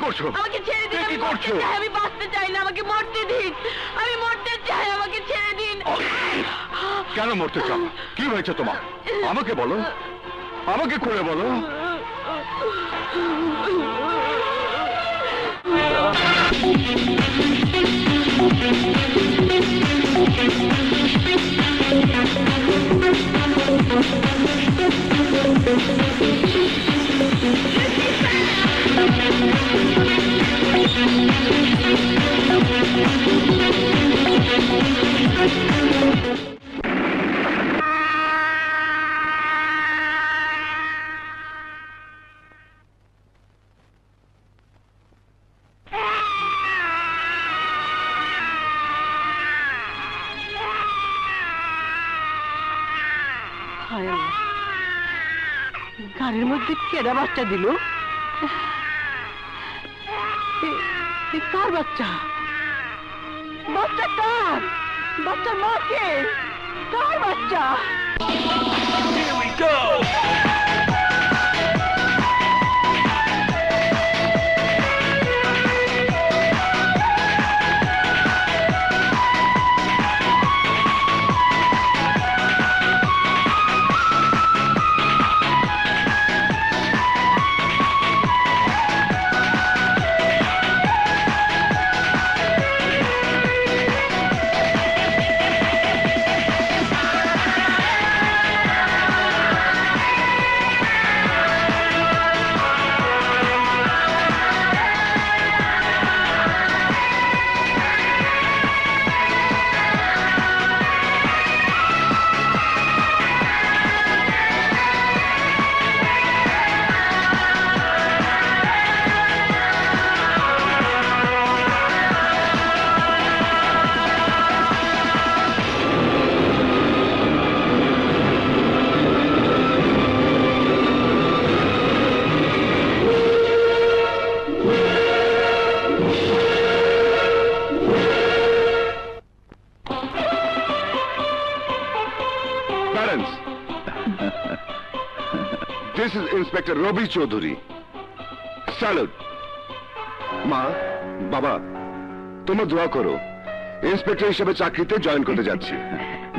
করছো? আমাকে ছেড়ে দিন, কি করছো? আমি বাঁচতে চাই না, আমাকে মরতে দিন, আমি মরতে চাই, আমাকে ছেড়ে দিন। কেন মরতে চাও? কি হয়েছে তোমার? আমাকে বলো, আমাকে খুলে বলো। গাড়ির মধ্যে কেডা বাচ্চা দিল? কার বাচ্চা? বাচ্চা কার? বাচ্চার মা কে? কার বাচ্চা? Here we go! This is Inspector Robi Chaudhary. Salute. মা, বাবা, তোমরা দোয়া করো। ইন্সপেক্টর হিসেবে চাকরিতে জয়েন করতে যাচ্ছি।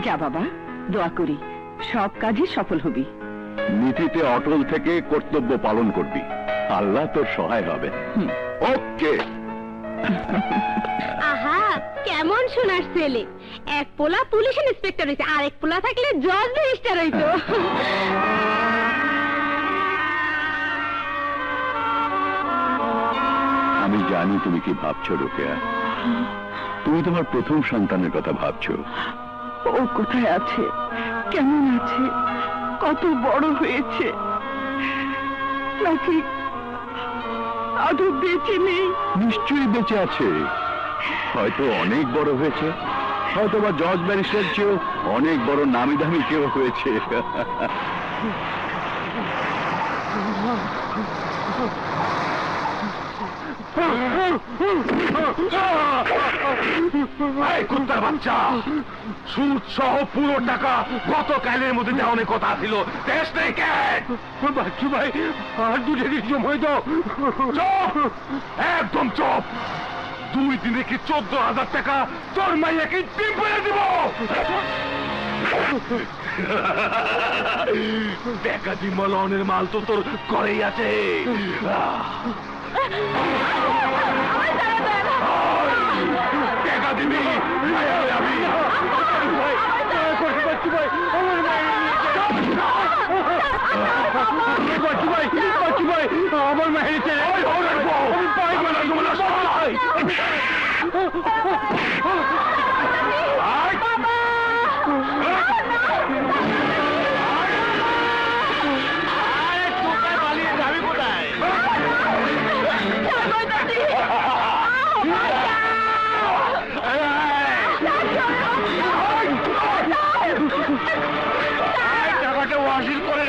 যা বাবা, দোয়া করি সব কাজই সফল হবি। নীতিতে অটল থেকে কর্তব্য পালন করবি, আল্লাহ তোর সহায় হবে। ওকে। আহা, কেমন সোনার ছেলে! এক পোলা পুলিশ ইন্সপেক্টর হইছে, আরেক পোলা থাকলে জজ রেজিস্ট্রার হইতো। আমি জানি তুমি কি ভাবছো রোকেয়া। তুমি তোমার প্রথম সন্তানের কথা ভাবছো। ও কোথায় আছে, কেমন আছে, কত বড় হয়েছে, নাকি আদৌ বেঁচে নেই? নিশ্চয়ই বেঁচে আছে, হয়তো অনেক বড় হয়েছে, হয়তো বা জজ ব্যারিস্টার চেয়েও অনেক বড় নামি দামি কেউ হয়েছে। কুত্তার বাচ্চা, সুদ সহ পুরো টাকা গতকালের মধ্যে দেওয়ার কথা ছিল, দেশ নেই কেন? বাচ্চু ভাই, আর দুটো সময় দাও। চুপ, একদম চুপ। 2 দিনে কি 14,000 টাকা তোর মাইয়াকে টিম করে দিব? টাকা মলনের মাল তো তোর ঘরেই আছে। টাকা দিবি, আমি আমার মেহের টাকাটা ওয়াসিল করে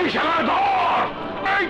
এই শালা ধর! এই!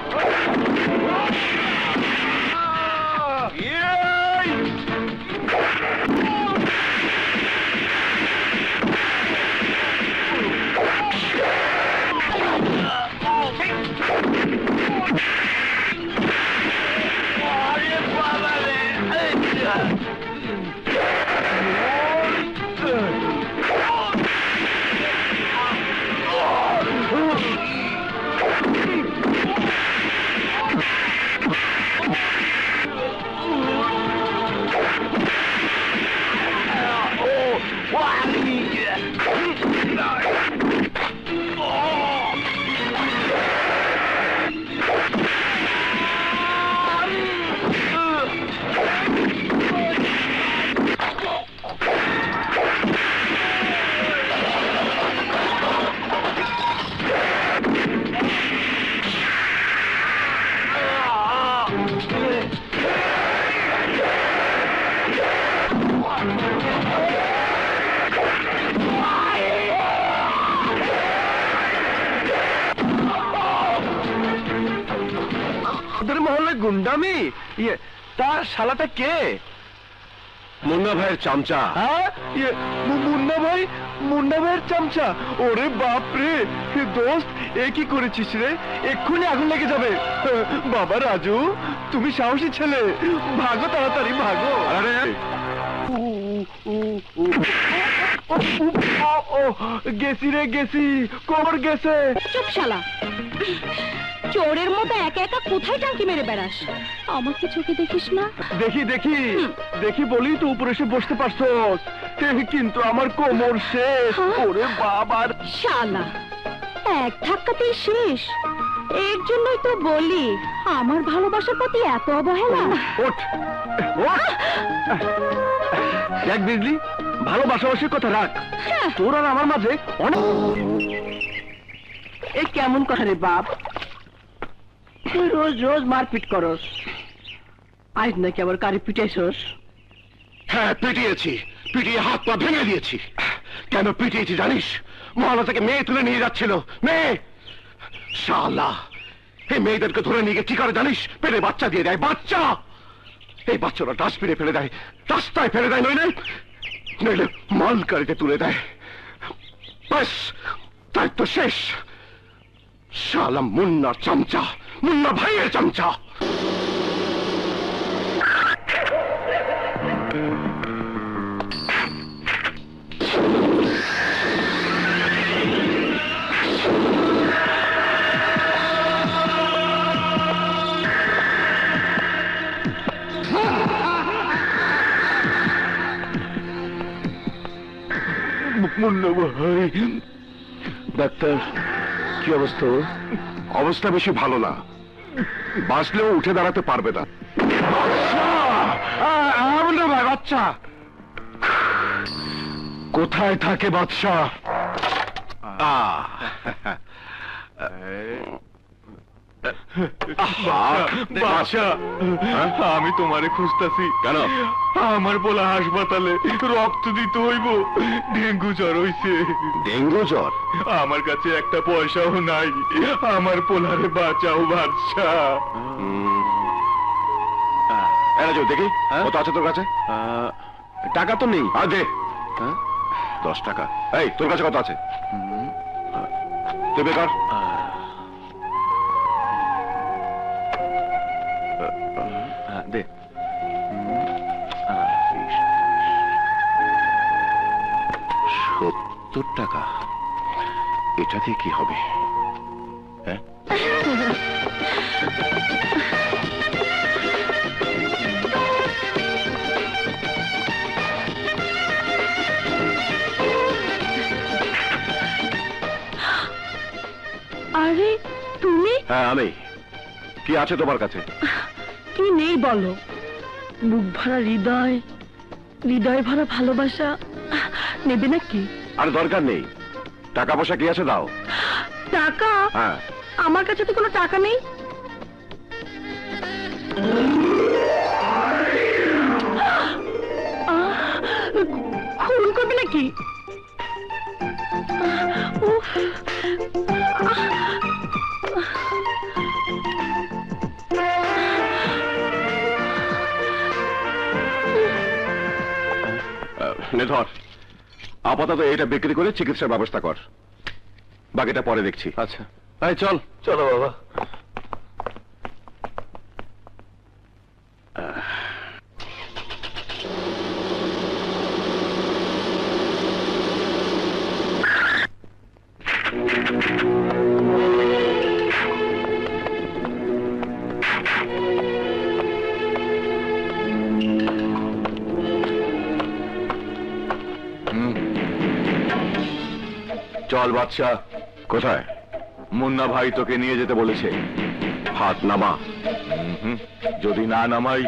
মহল্লায় গুন্ডামি তার শালাটা কে? মুন্না ভাইয়ের চামচা। হ্যাঁ, মুন্না ভাইয়ের চামচা। ওরে বাপরে দোস্ত, এ কি করেছিস রে? এক্ষুনি আগুন লেগে যাবে। বাবা রাজু, তুমি সাহসী ছেলে, ভাগো তাড়াতাড়ি ভাগো। আরে গেছি রে গেছি, কোমর গেছে। চুপ শালা, চোরের মতো একা একা কোথায় টাঙ্কি মেরে বেড়াস? আমাকে চোখে দেখিস না? দেখি দেখি দেখি বলি তো উপরে এসে বসতে পারছো, কিন্তু আমার কোমর শেষ। ওরে বাবার শালা, এক ধাক্কাতেই শেষ। এর জন্যই তো বলি আমার ভালোবাসার প্রতি এত অবহেলা। ওঠ ওঠ, দেখ বিজলি, ভালোবাসাবাসির কথা রাখ। তোর আর আমার মাঝে অনেক। এ কেমন কথা রে বাপ? তুই রোজ রোজ মারপিট করস, আজ নাকি আবার কারি পিটাইছস? হ্যাঁ, পিটিয়েছি, পিটিয়ে হাত পা ভেঙে দিয়েছি। কেন পিটিয়েছি জানিস? মহল্লা থেকে মেয়ে তুলে নিয়ে যাচ্ছিল, মেয়ে। শালা, এই মেয়েদেরকে ধরে নিয়ে গিয়ে কি করে জানিস? পেটে বাচ্চা দিয়ে দেয়, বাচ্চা। এই বাচ্চারা ডাস্টবিনে ফেলে দেয়, রাস্তায় ফেলে দেয়, নইলে নইলে মালগাড়িতে তুলে দেয়। ব্যাস, তাই তো শেষ। শালা মুন্নার চামচা, মুন্না ভাইয়ের চামচা। মুন্না ভাই। ডাক্তার, কি অবস্থা? অবস্থা বেশি ভালো না, বাঁচলেও উঠে দাঁড়াতে পারবে না। মুন্না ভাই, বাচ্চা কোথায় থাকে? বাদশা বাদশা, আমি তোমারে খুঁজতাছি। কেন? আমার বলা হাসপাতালে রক্ত দিতে হইব, ডেঙ্গু জ্বর হইছে। ডেঙ্গু জ্বর? আমার কাছে একটা পয়সাও নাই, আমার পোলারে বাঁচাও বাদশা। দেখি কত আছে তোর কাছে? টাকা তো নেই। দে 10 টাকা। এই, তোর কাছে কত আছে? তুই বেকার। দে। 70 টাকা। এটা দিয়ে কি হবে? হ্যাঁ, আরে তুমি? হ্যাঁ আমি। কি আছে তোমার কাছে? কি নেই বলো? বুক ভরা হৃদয়, হৃদয় ভরা ভালোবাসা। নেবে নাকি? আর দরকার নেই, টাকা পয়সা কি আছে দাও। টাকা? হ্যাঁ। আমার কাছে তো কোনো টাকা নেই। খুন করবে নাকি? নে ধর, আপাতত এটা বিক্রি করে চিকিৎসার ব্যবস্থা কর, বাকিটা পরে দেখছি। আচ্ছা এই চল। চলো বাবা। চল বাদশা। কোথায়? মুন্না ভাই তোকে নিয়ে যেতে বলেছে। হাত নামা। যদি না নামাই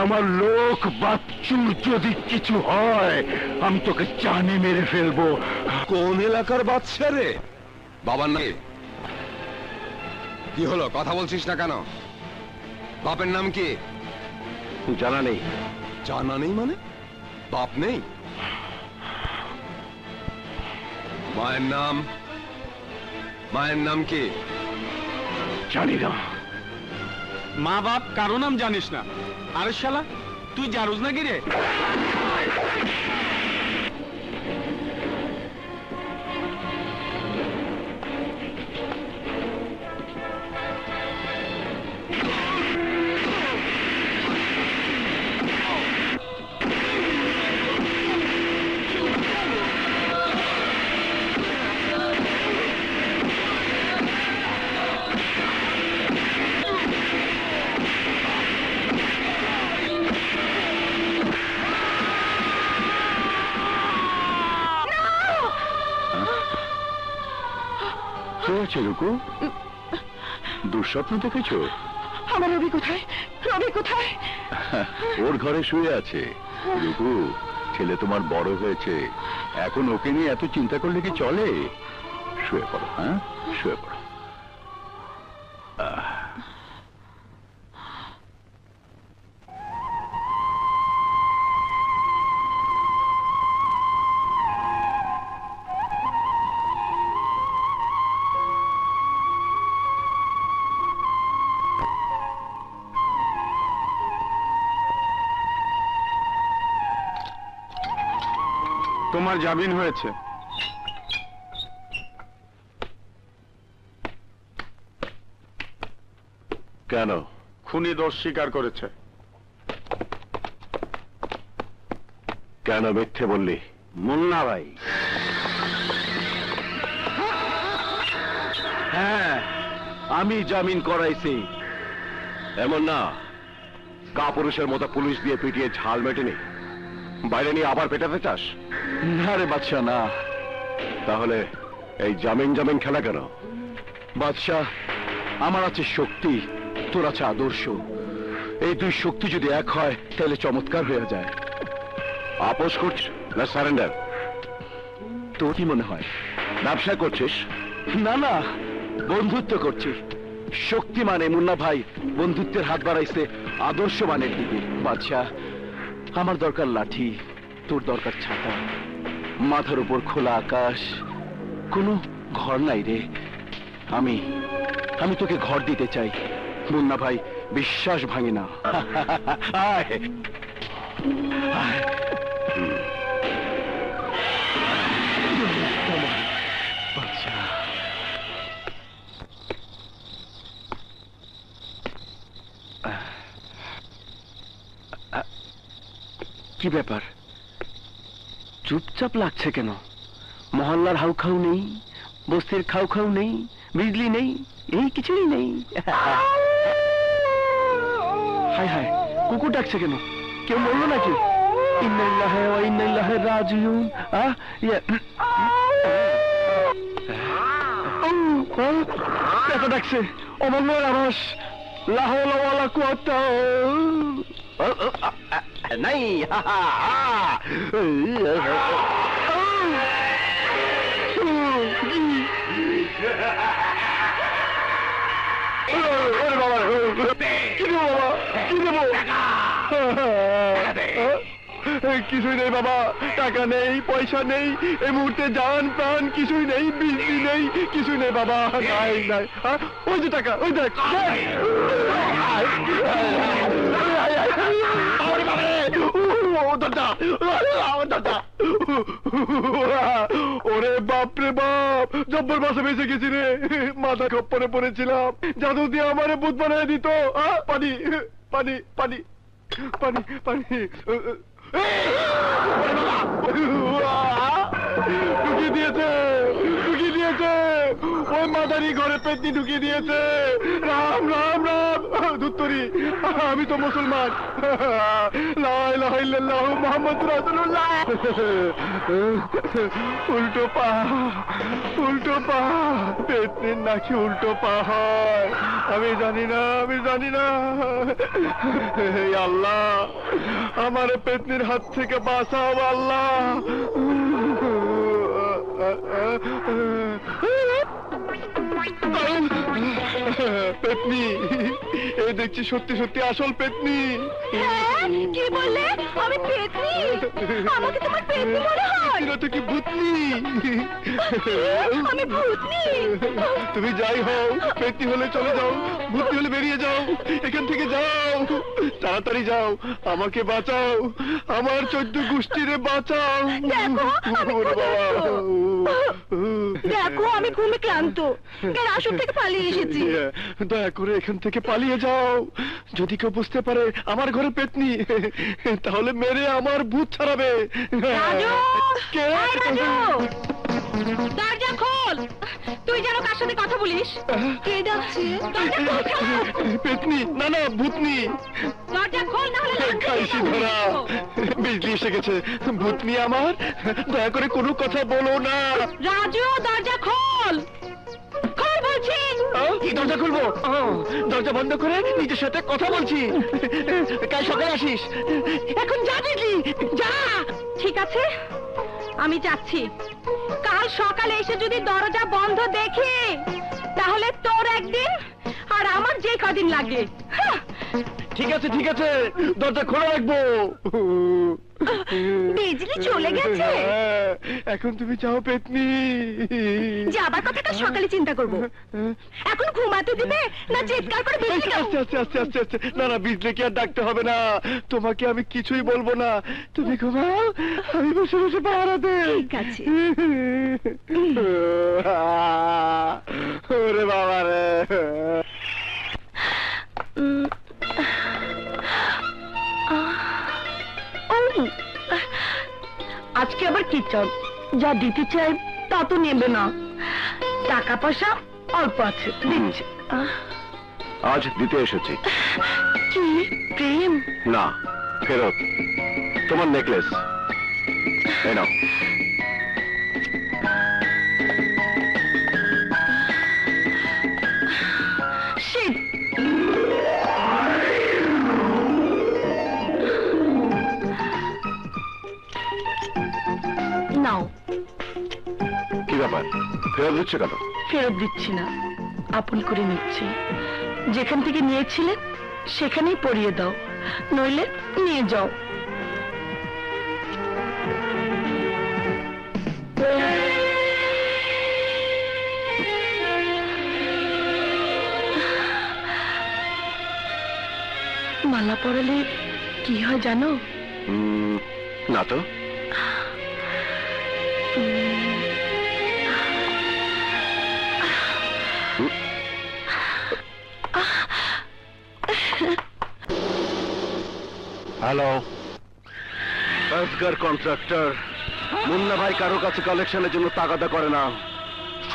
আমার লোক বাচ্চুর যদি কিছু হয় আমি তোকে জানে মেরে ফেলবো। কোন এলাকার বাচ্চা রে? বাবার নাম কি হলো? কথা বলছিস না কেন? বাপের নাম কি? জানা নেই। জানা নেই মানে? বাপ নেই? মায়ের নাম? মায়ের নাম কি? জানি না। মা বাপ কারো নাম জানিস না? আরে শালা তুই জারুজ না কি রে? রুকু, দুঃস্বপ্ন দেখেছো? আমার রবি কোথায়? রবি কোথায়? ওর ঘরে শুয়ে আছে। রুকু, ছেলে তোমার বড় হয়েছে, এখন ওকে নিয়ে এত চিন্তা করলে কি চলে? শুয়ে পড়ো। হ্যাঁ, শুয়ে পড়ো। তোমার জামিন হয়েছে। কেন? খুনি দোষ স্বীকার করেছে। কেন মিথ্যে বললি? মুন্না ভাই। হ্যাঁ, আমি জামিন করাইছি। এমন না কাপুরুষের মতো পুলিশ দিয়ে পিটিয়ে ঝাল মেটেনি বাইরে নিয়ে আবার পেটাতে চাস? না রে বাদশা, না। তাহলে এই জামিন জামিন খেলা কেন? বাদশাহ, আমার আছে শক্তি, তোর আছে আদর্শ। এই দুই শক্তি যদি এক হয় তাহলে চমৎকার হয়ে যায়। আপোষ করছ না সারেন্ডার? তোর কি মনে হয় ব্যবসা করছিস? না না, বন্ধুত্ব করছি। শক্তিমান এই মুন্না ভাই বন্ধুত্বের হাত বাড়াইছে আদর্শবানের দিকে। বাদশা, আমার দরকার লাঠি, তোর দরকার ছাতা। মাথার উপর খোলা আকাশ, কোনো ঘর নাই রে। আমি তোকে ঘর দিতে চাই। মুন্না ভাই বিশ্বাস ভাঙে না। আয় আয়। বাদশা, কি ব্যাপার, চুপচাপ লাগছে কেন? মহল্লার হাউ খাউ নেই, বস্তির খাউ খাউ নেই, বিজলি নেই, এই কিছুই নেই। হায় হায়, কুকুর ডাকছে কেন? কেউ বললো নাকি? ইন্নালিল্লাহি ওয়া ইন্না ইলাইহি রাজিউন। এত ডাকছে, অমঙ্গলের আভাস। লা হাওলা ওয়ালা কুওয়াতা নাই। কিছুই নেই বাবা, টাকা নেই, পয়সা নেই, এই মুহূর্তে জান প্রাণ কিছুই নেই, বিজলি নেই, কিছুই নেই বাবা। নাই নাই, ওই যে টাকা, ওই দেখ। ওরে বাপ রে বাপ, জব্বর বাসে বেঁচে গেছি রে। মাথা খপ্পরে পড়েছিলাম, জাদু দিয়ে আমারে ভূত বানিয়ে দিত। পানি পানি পানি পানি পানি ঢুকিয়ে দিয়েছে, ঢুকিয়ে দিয়েছে। ওই মাদারি ঘরে পেতনি ঢুকিয়ে দিয়েছে। রাম রাম রাম ধুত্তরি, আমি তো মুসলমান। লা ইলাহা ইল্লাল্লাহু মুহাম্মাদুর রাসূলুল্লাহ। উল্টো পা, উল্টো পা। পেতনির নাকি উল্টো পা হয়? আমি জানি না, আমি জানি না। আল্লাহ, আমার পেতনির হাত থেকে বাঁচাও আল্লাহ। পেতনি, এই দেখছি সত্যি সত্যি আসল পেতনি। কি বললে? আমি পেতনি? আমাকে তোমার পেতনি মনে হয়? তো কি ভূতনি? আমি ভূতনি? তুমি যাই হও, পেতনি হলে চলে যাও, ভূতনি হলে বেরিয়ে যাও, এখান থেকে যাও, তাড়াতাড়ি যাও, আমাকে বাঁচাও, আমার 14 গোষ্ঠীরে বাঁচাও। দেখো আমি ঘুমে ক্লান্ত, এর আসর থেকে পালিয়ে এসেছি। দয়া করে এখান থেকে পালিয়ে যাও। যদি কেউ বুঝতে পারে আমার ঘরে পেতনি, তাহলে মেরে আমার ভূত ছাড়াবে। রাজু! কে? এই রাজু! দরজা খোল, তুই যেন কার সাথে কথা বলিস। কে ডাকছে? দরজা খোল। পেতনি না, না ভূতনি। দরজা খোল, না হলে খাইছি ধরা, বিজলি এসে গেছে। ভূতনি আমার, দয়া করে কোনো কথা বলো না। রাজু, দরজা খোল, খোল বলছি। দরজা খুলবো? দরজা বন্ধ করে নিজের সাথে কথা বলছি। কাল সকালে আসিস। এখন যা বিজলি, যা। ঠিক আছে, আমি যাচ্ছি। কাল সকালে এসে যদি দরজা বন্ধ দেখি, তাহলে তোর একদিন আর আমার যে কদিন লাগে। ঠিক আছে ঠিক আছে, দরজা খোলা রাখবো। বিজলি চলে গেছে। এখন তুমি যাও পেতনি। যাবার কথাটা সকালে চিন্তা করব। এখন ঘুমাতে দিবে না চিৎকার করে বিজলি? আস্তে আস্তে আস্তে আস্তে আস্তে, না না, বিজলিকে আর ডাকতে হবে না। তোমাকে আমি কিছুই বলবো না, তুমি ঘুমাও, আমি বসে বসে পাহারা দেই। ঠিক আছে। ওরে বাবা রে। আজকে আবার কি চাও? যা দিতে চাই তা তো নেবে না। টাকা পয়সা অল্প আছে, দিচ্ছি। আজ দিতে এসেছি। কি প্রেম? না, ফেরত তোমার নেকলেস। এই নাও। শিট! নাও। কি ব্যাপার? ফেরত দিচ্ছে কেন? ফেরত দিচ্ছি না, আপন করে নিচ্ছি। যেখান থেকে নিয়েছিলেন সেখানেই পরিয়ে দাও, নইলে নিয়ে যাও। মালা পরালে কি হয় জানো? না তো। হ্যালো, কন্ট্রাক্টর মুন্না ভাই কারো কাছে কালেকশনের জন্য তাগাদা করে না।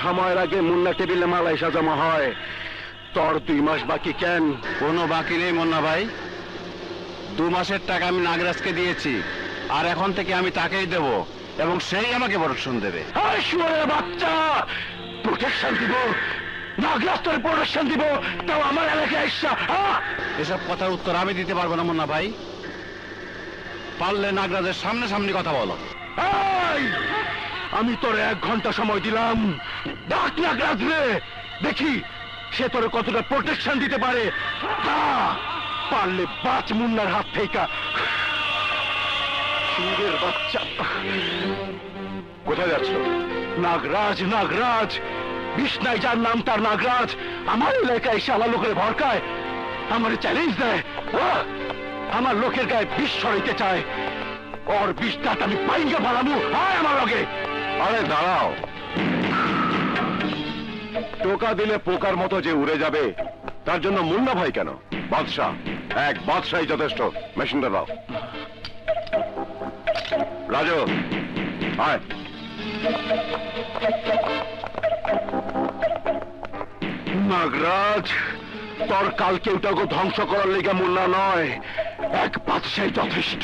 সময়ের আগে মুন্না টেবিলে মালাই সাজানো হয়। তোর 2 মাস বাকি কেন? কোনো বাকি নেই মুন্না ভাই, 2 মাসের টাকা আমি নাগরাজকে দিয়েছি, আর এখন থেকে আমি তাকেই দেব এবং সেই আমাকে প্রোটেকশন দেবে। শুয়োরের বাচ্চা, প্রোটেকশন দিব? নাগরাজ তোর প্রোটেকশন দিব, তাও আমার এলাকায় এসা? এসব কথার উত্তর আমি দিতে পারবো না মুন্না ভাই, পারলে নাগরাজের সামনে সামনে কথা বলো। আমি তোর 1 ঘন্টা সময় দিলাম, ডাক নাগরাজ রে, দেখি সে তোর কতটা প্রোটেকশন দিতে পারে। পারলে বাঁচ মুন্নার হাত থেকে। শুয়োরের বাচ্চা, কোথায় যাচ্ছ? নাগরাজ, নাগরাজ বিষ্ণায় যার নাম তার নাগরাজ আমার এলাকায় এসে আমার লোকের ভরকায়, আমার চ্যালেঞ্জ দেয়, আমার লোকের গায়ে বিষ ছড়াইতে চায়। ওর বিষটাত আমি পাইঙ্গা ভালামু। আয় আমার লগে। আরে দাঁড়াও, টোকা দিলে পোকার মতো যে উড়ে যাবে তার জন্য মুন্না ভাই কেন? বাদশাহ, এক বাদশাহই যথেষ্ট। মেশিনটা দাও। রাজু আয়। নাগরাজ, তোর কালকে ওটাকে ধ্বংস করার লেগে মুন্না নয়, এক বাদশাহই যথেষ্ট।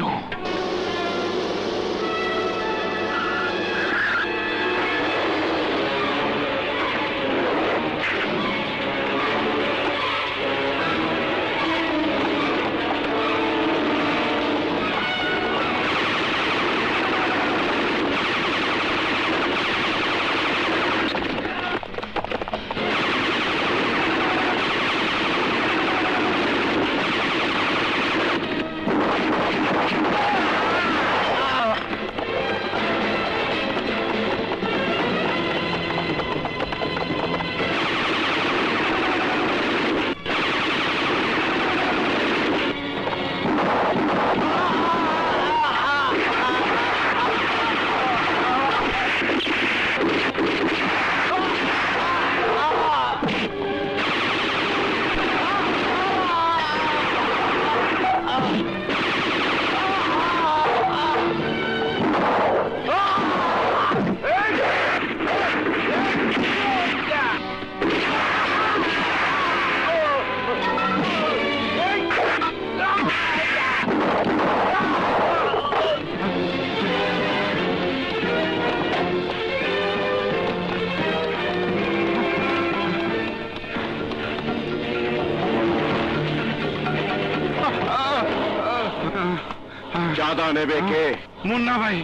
চাঁদা নেবে কে? মুন্না ভাই।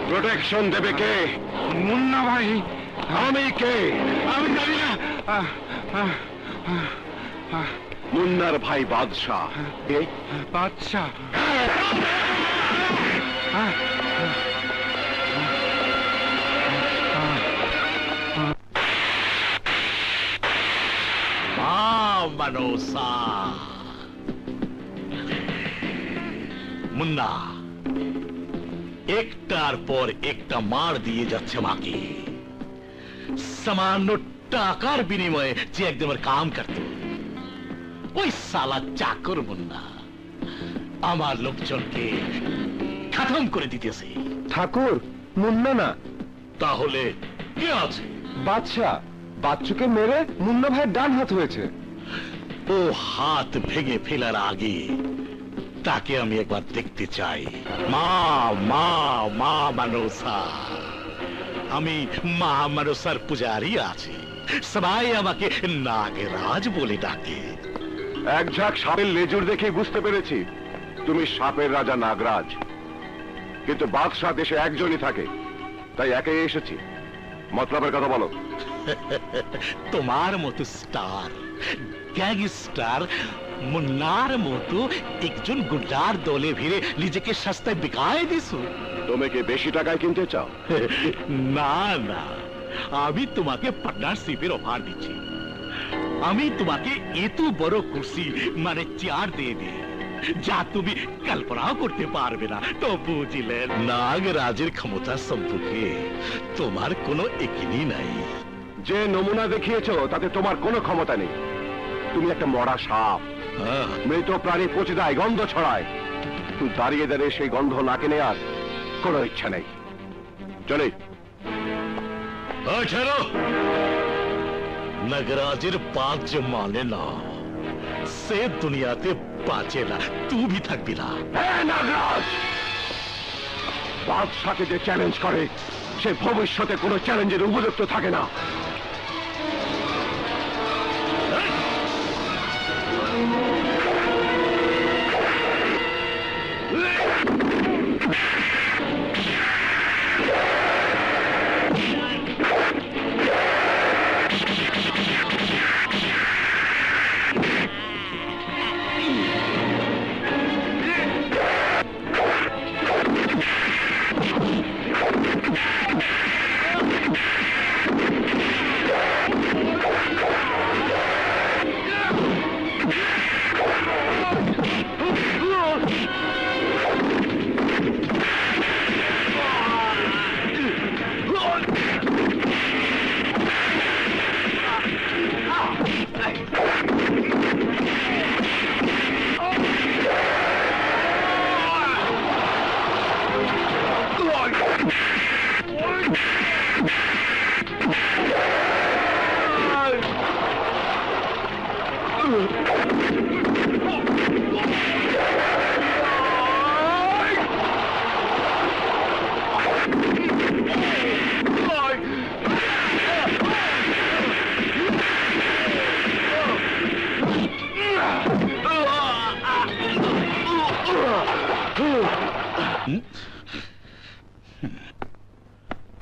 প্রোটেকশন দেবে কে? মুন্না ভাই। আমি কে? আমি জানি না। মুন্নার ভাই বাদশাহ। কে? বাদশাহ। মুন্না একটার পর একটা মার দিয়ে যাচ্ছে মাকে, সামান্য টাকার বিনিময়ে যে একদমের কাম করত, ওই সালা চাকর মুন্না আমার লোকজনকে খতম করে দিতেছে। ঠাকুর, মুন্না না। তাহলে কে আছে? বাদশাহ। বাচ্চুকে মেরে মুন্না ভাইয়ের ডান হাত হয়েছে। ও হাত ভেঙে ফেলার আগে তাকে আমি একবার দেখতে চাই। মা মা মা মানসা, আমি মা মানসার পূজারি আছি, সবাই আমাকে নাগরাজ বলে ডাকে। এক ঝাঁক সাপের লেজুর দেখে বুঝতে পেরেছি তুমি সাপের রাজা নাগরাজ, কিন্তু বাদশাহ দেশে একজনই থাকে, তাই একাই এসেছি। মতলবের কথা বলো। তোমার মতো স্টার গ্যাংস্টার মুন্নার মতো একজন গুন্ডার দলে ভিড়ে নিজেকে সস্তায় বিকায় দিছো। তুমি কি বেশি টাকায় কিনতে চাও? না না, আমি তোমাকে পার্টনারশিপের অফার দিচ্ছি। আমি তোমাকে এত বড় কুর্সি মানে চেয়ার দিয়ে দিই যা তুমি কল্পনাও করতে পারবে না। তো বুঝলেন, নাগরাজের ক্ষমতা সম্পর্কে তোমার কোনো একিনি নাই। যে নমুনা দেখিয়েছো তাতে তোমার কোনো ক্ষমতা নেই। তুমি একটা মরা সাপ, মৃত প্রাণী পচে যায়, গন্ধ ছড়ায়। তুই দাঁড়িয়ে দাঁড়িয়ে সেই গন্ধ নাকে নেওয়ার কোনো ইচ্ছা নেই। চলে ছেড়ো। নাগরাজের বাদ যে মানে না সে দুনিয়াতে বাঁচে না, তুমি থাকবি না। হ্যাঁ নাগরাজ, বাদশাকে যে চ্যালেঞ্জ করে সে ভবিষ্যতে কোনো চ্যালেঞ্জের উপযুক্ত থাকে না।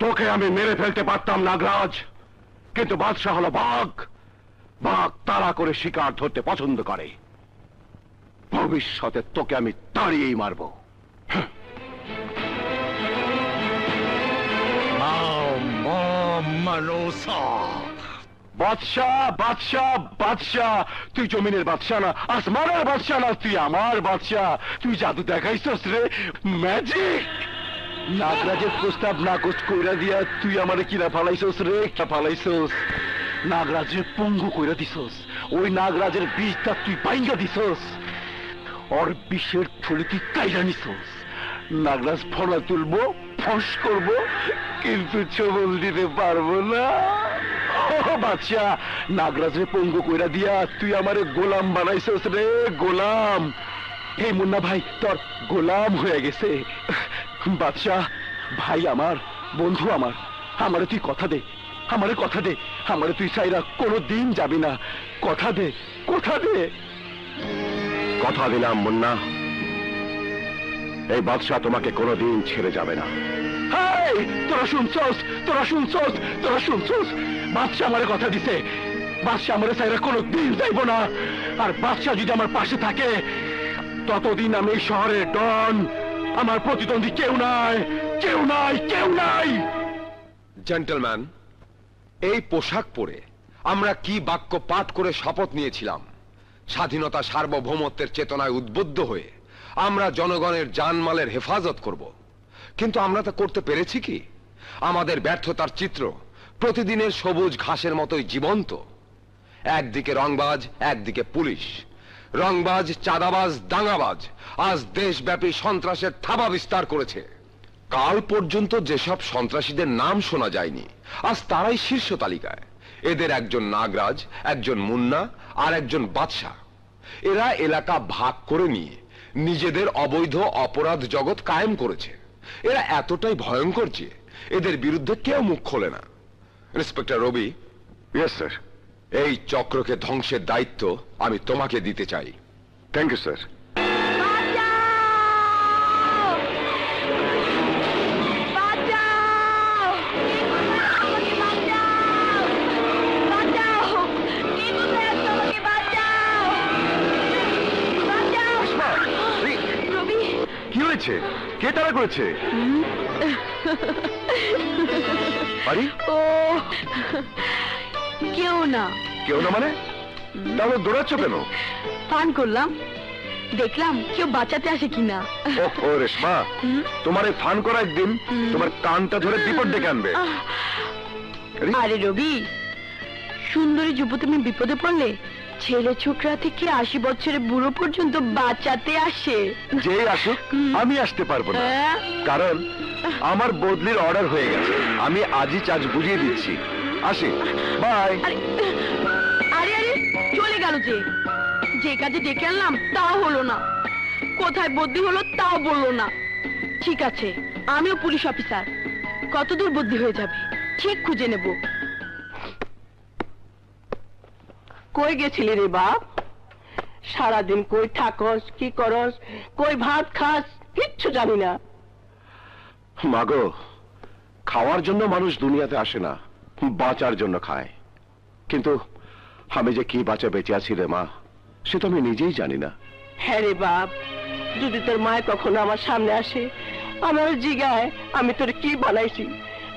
তোকে আমি মেরে ফেলতে পারতাম নাগরাজ, কিন্তু বাদশা হলো বাঘ। বাঘ তাড়া করে শিকার ধরতে পছন্দ করে। ভবিষ্যতে তোকে আমি তাড়িয়েই মারবো। বাদশাহ বাদশাহ বাদশাহ, তুই জমিনের বাদশাহ না, আসমানের বাদশাহ না, তুই আমার বাদশাহ। তুই জাদু দেখাইছস রে, ম্যাজিক। নাগরাজের প্রস্তাব নাকচ কইরা দিয়া তুই আমারে কিরা ফালাইছস রে, ফালাইছস। নাগরাজের পঙ্গু কইরা দিছস। ওই নাগরাজের বিষটা তুই পাইঙ্গা দিছস। ওর বিষের থলে তুই কাইরা নিছস। নাগরাজ ফলা তুলবো, ফস করবো, কিন্তু ছবল দিতে পারবো না। বাদশা, নাগরাজের পঙ্গু কইরা দিয়া তুই আমারে গোলাম বানাইছস রে, গোলাম। এই মুন্না ভাই তোর গোলাম হয়ে গেছে। বাদশাহ, ভাই আমার, বন্ধু আমার, আমারে তুই কথা দে, আমারে কথা দে, আমারে তুই চাইরা কোনো দিন যাবি না। কথা দে, কথা দে। কথা দিলাম মুন্না, এই বাদশাহ তোমাকে কোনোদিন ছেড়ে যাবে না। হাই, তোরা শুনছস, তোরা শুনছস, তোরা শুনছস? বাদশাহ আমারে কথা দিছে, বাদশাহ আমারে চাইরা কোনো দিন যাইব না। আর বাদশাহ যদি আমার পাশে থাকে ততদিন আমি এই শহরের ডন। আমার প্রতিদ্বন্দ্বী কেউ নাই, কেউ নাই, কেউ নাই। জেন্টলম্যান, এই পোশাক পরে আমরা কি বাক্য পাঠ করে শপথ নিয়েছিলাম? স্বাধীনতা সার্বভৌমত্বের চেতনায় উদ্বুদ্ধ হয়ে আমরা জনগণের জানমালের হেফাজত করব, কিন্তু আমরা তা করতে পেরেছি কি? আমাদের ব্যর্থতার চিত্র প্রতিদিনের সবুজ ঘাসের মতোই জীবন্ত। একদিকে রংবাজ, একদিকে পুলিশ। রংবাজ, চাঁদাবাজ, দাঙ্গাবাজ আজ দেশব্যাপী সন্ত্রাসের থাবা বিস্তার করেছে। কাল পর্যন্ত যেসব সন্ত্রাসীদের নাম শোনা যায়নি আজ তারাই শীর্ষ তালিকায়। এদের একজন নাগরাজ, একজন মুন্না আর একজন বাদশা। এরা এলাকা ভাগ করে নিয়ে নিজেদের অবৈধ অপরাধ জগৎ কায়েম করেছে। এরা এতটাই ভয়ঙ্কর যে এদের বিরুদ্ধে কেউ মুখ খোলে না। ইন্সপেক্টর রবি। Yes sir. এই চক্রকে ধ্বংসের দায়িত্ব আমি তোমাকে দিতে চাই। Thank you sir. হয়েছে? কে তারা করেছে? আরে ও কেউ না। কেউ না মানে? তাহলে দৌড়াচ্ছ কেন? পান করলাম, দেখলাম কেউ বাঁচাতে আসে কিনা। ও রেশমা, তোমার এই ফান করা একদিন তোমার কানটা ধরে বিপদ ডেকে আনবে। আরে রবি, সুন্দরী যুবতী তুমি বিপদে পড়লে ছেলে ছোকরা থেকে 80 বছরের বুড়ো পর্যন্ত বাঁচাতে আসে। যে আসুক, আমি আসতে পারবো না, কারণ আমার বদলির অর্ডার হয়ে গেছে। আমি আজই চার্জ বুঝিয়ে দিচ্ছি। আসি, বাই। আরে আরে চলে গেল যে কাজে ডেকে আনলাম তাও হলো না, কোথায় বদলি হলো তাও বললো না। ঠিক আছে, আমিও পুলিশ অফিসার, কতদূর বদলি হয়ে যাবে ঠিক খুঁজে নেব। কই গেছিলি রে বাপ? সারাদিন কই থাকস, কি করস, কই ভাত খাস, কিচ্ছু জানি না। মাগো, খাওয়ার জন্য মানুষ দুনিয়াতে আসে না, বাঁচার জন্য খায়। কিন্তু আমি যে কি বাঁচা বেঁচে আছি রে মা, সে তো আমি নিজেই জানি না। হ্যাঁ রে বাপ, যদি তোর মায় কখনো আমার সামনে আসে, আমার জিগায় আমি তোর কি বানাইছি,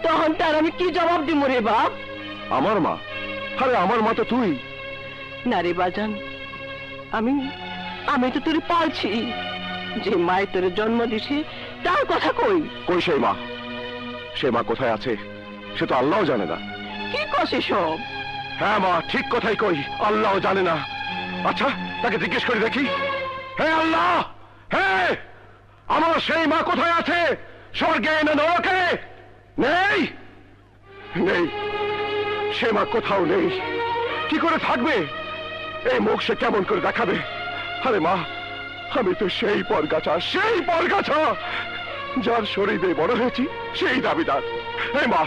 তখন তার আমি কি জবাব দিব রে বাপ? আমার মা? আরে আমার মা তো তুই। না রে বাজান, আমি তো তোর পালছি। যে মায় তোর জন্ম দিছে তার কথা কই? কই সেই মা? সে মা কোথায় আছে সে তো আল্লাহ জানে না। কি কষে সব? হ্যাঁ মা, ঠিক কথাই কই, আল্লাহ জানে না। আচ্ছা, তাকে জিজ্ঞেস করে দেখি। হে আল্লাহ, হে, আমার সেই মা কোথায় আছে? স্বর্গে না নরকে? নেই, নেই, সে মা কোথাও নেই। কি করে থাকবে? এই মুখ সে কেমন করে দেখাবে? আরে মা, আমি তো সেই পরগাছা যার শরীরে বড় হয়েছি, সেই দাবিদার। হে মা,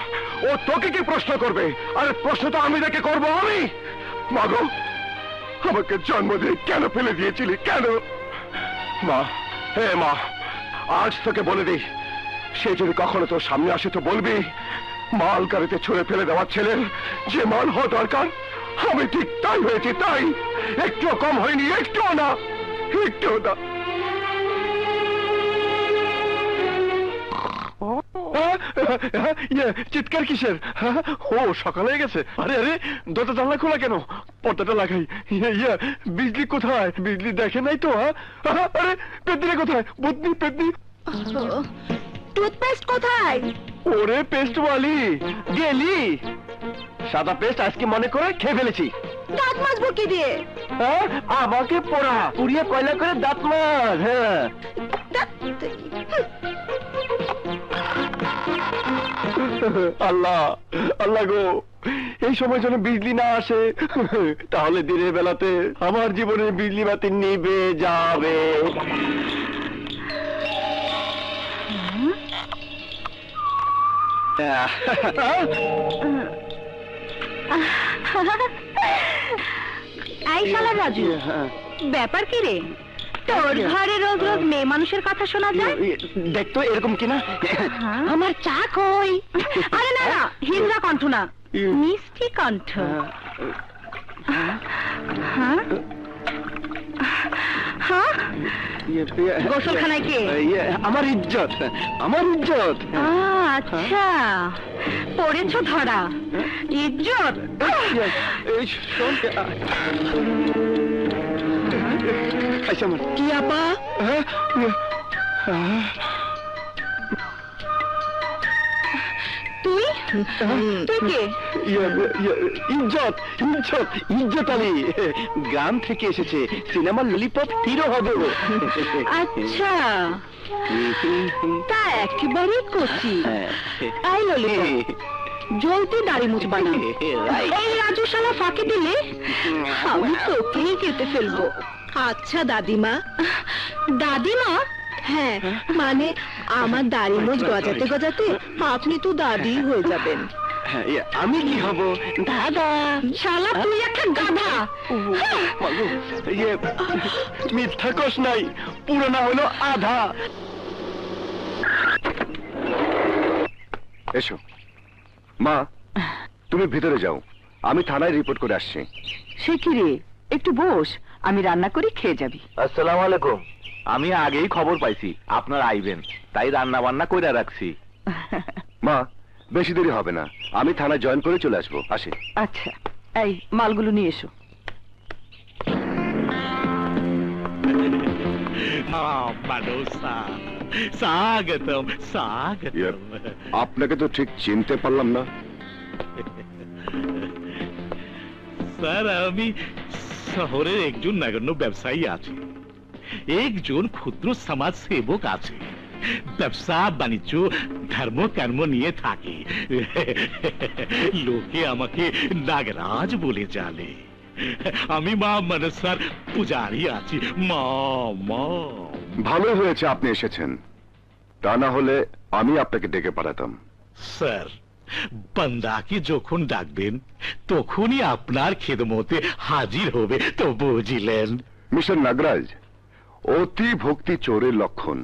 ও তোকে কি প্রশ্ন করবে? আরে প্রশ্ন তো আমি দেখে করবো। আমি মাগো, আমাকে জন্ম দিয়ে কেন ফেলে দিয়েছিলি? কেন? মা, হে মা, আজ তোকে বলে দিই, সে যদি কখনো তোর সামনে আসে তো বলবি, মাল গাড়িতে ছুঁড়ে ফেলে দেওয়ার ছেলের যে মাল হওয়া দরকার আমি ঠিক তাই হয়েছি, তাই। একটু কম হয়নি, একটুও না, একটুও না। চিৎকার কিসের? ও সকাল হয়ে গেছে। আরে আরে, দরজা জানলা খোলা কেন? পর্দাটা লাগাই। বিজলি কোথায়? বিজলি দেখে নাই তো? আরে পেতনি কোথায়? বুদ্ধি পেতনি। টুথপেস্ট কোথায়? ওরে পেস্ট ওয়ালি, গেলি? সাদা পেস্ট আজকে মনে করে খেয়ে ফেলেছি। দাঁত মাজবো কি দিয়ে? আমাকে পোড়া পুড়িয়ে কয়লা করে দাঁত মাজ। হ্যাঁ, আল্লাহ আল্লাহ গো, এই সময় যেন বিজলি না আসে, তাহলে দিনের বেলাতে আমার জীবনে বিজলি বাতি নিভে যাবে। এই শালা রাজু, ব্যাপার কি রে? তোর ঘরে রোজ রোজ মেয়ে মানুষের কথা শোনা যায়। দেখতো এরকম কিনা। আমার চা কই? আরে না না, হিন্দা কণ্ঠ না, মিষ্টি কণ্ঠ। হ্যাঁ, গোসলখানায় কে? আমার ইজ্জত, আমার ইজ্জত। আচ্ছা, পড়েছো ধরা ইজ্জত। কি আপা? তুই তুই কে? ইজ্জত, ইজ্জত, ইজ্জত আলী, গ্রাম থেকে এসেছে, সিনেমার ললিপপ হিরো হবে। আচ্ছা, তা একেবারেই কচি। আই ললিপপ, জলদি দাড়ি মুছ বানা। এই রাজু শালা ফাঁকি দিলে আমি তোকেই কেটে ফেলবো। আচ্ছা দাদিমা। দাদিমা? হ্যাঁ, মানে আমার দাড়ি মুছ গজাতে গজাতে আপনি তো দাদি হয়ে যাবেন। আমি কি হব? দাদা। শালা তুই একটা গাধা। মিথ্যা কস নাই, পুরো না হলো আধা। এসো মা, তুমি ভিতরে যাও, আমি থানায় রিপোর্ট করে আসছি। সে কি রে, একটু বস, আমি রান্না করি, খেয়ে যাবি। আসসালামু আলাইকুম। আমি আগেই খবর পাইছি আপনার আইবেন, তাই রান্না বান্না কইরা রাখছি। মা, বেশি দেরি হবে না, আমি থানায় জয়েন করে চলে আসবো। আসি। আচ্ছা, এই মালগুলো নিয়ে এসো। মানসা, স্বাগতম স্বাগতম। আপনাকে তো ঠিক চিনতে পারলাম না। স্যার, আমি শহরের একজন নগণ্য ব্যবসায়ী আছে, একজন ক্ষুদ্র সমাজ সেবক আছে, ব্যবসা বাণিজ্য ধর্ম কর্ম নিয়ে থাকে। লোকে আমাকে নাগরাজ বলে জানে। আমি মা মনসার পূজারি আছি। মা মা ভালো হয়েছে আপনি এসেছেন, তা না হলে আমি আপনাকে ডেকে পাঠাতাম। স্যার, বান্দাকে যখন ডাকবেন তখনই আপনার খেদমতে হাজির হবে, তো বুঝলেন? মিস্টার নাগরাজ, অতি ভক্তি চোরের লক্ষণ।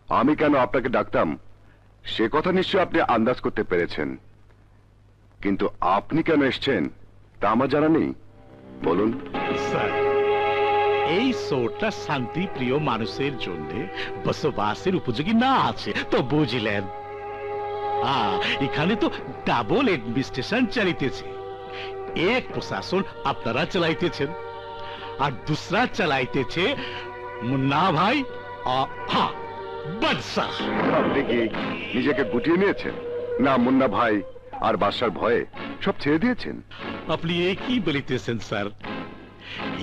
আমি কেন আপনাকে ডাকতাম সে কথা নিশ্চয় আপনি আন্দাজ করতে পেরেছেন, কিন্তু আপনি কেন এসছেন তা আমার জানা নেই। বলুন। স্যার, এই শহরটা শান্তি প্রিয় মানুষের জন্য বসবাসের উপযোগী না আছে, তো বুঝলেন? এখানে তো ডাবল অ্যাডমিনিস্ট্রেশন চালিতেছে। এক প্রশাসন আপনারা চালাইতেছেন আর দুসরা চালাইতেছে মুন্না ভাই বাদশাহ। আপনি কি নিজেকে গুটিয়ে নিয়েছেন না মুন্না ভাই আর বাদশার ভয়ে সব ছেড়ে দিয়েছেন? আপনি একই বলিতেছেন স্যার।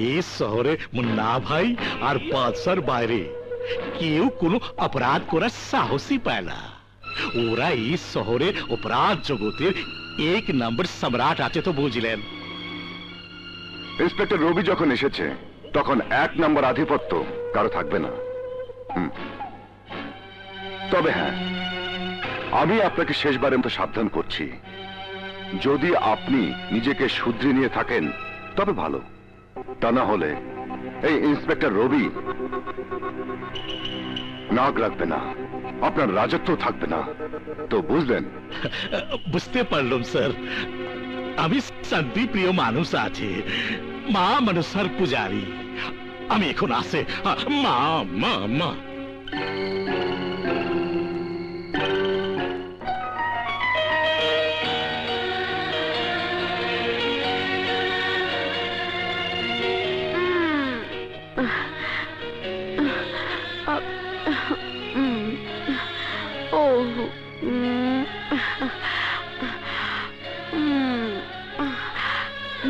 এই শহরে মুন্না ভাই আর বাদশার বাইরে কেউ কোনো অপরাধ করার সাহসই পায় না। ওরা এই শহরে অপরাধ জগতের এক নম্বর সম্রাট আছে, তো বুঝলেন? ইন্সপেক্টর রবি যখন এসেছে তখন এক নম্বর আধিপত্য কারো থাকবে না। তবে হ্যাঁ, আমি আপনাকে শেষবারের মতো সাবধান করছি, যদি আপনি নিজেকে শুধরে নিয়ে থাকেন তবে ভালো, তা না হলে এই ইন্সপেক্টর রবি নাক রাখবে না, আপনার রাজত্ব থাকবে না, তো বুঝলেন? বুঝতে পারলাম স্যার। আমি শান্তি প্রিয় মানুষ আছে, মা মনসার পূজারি। আমি এখন আসে। মা মা মা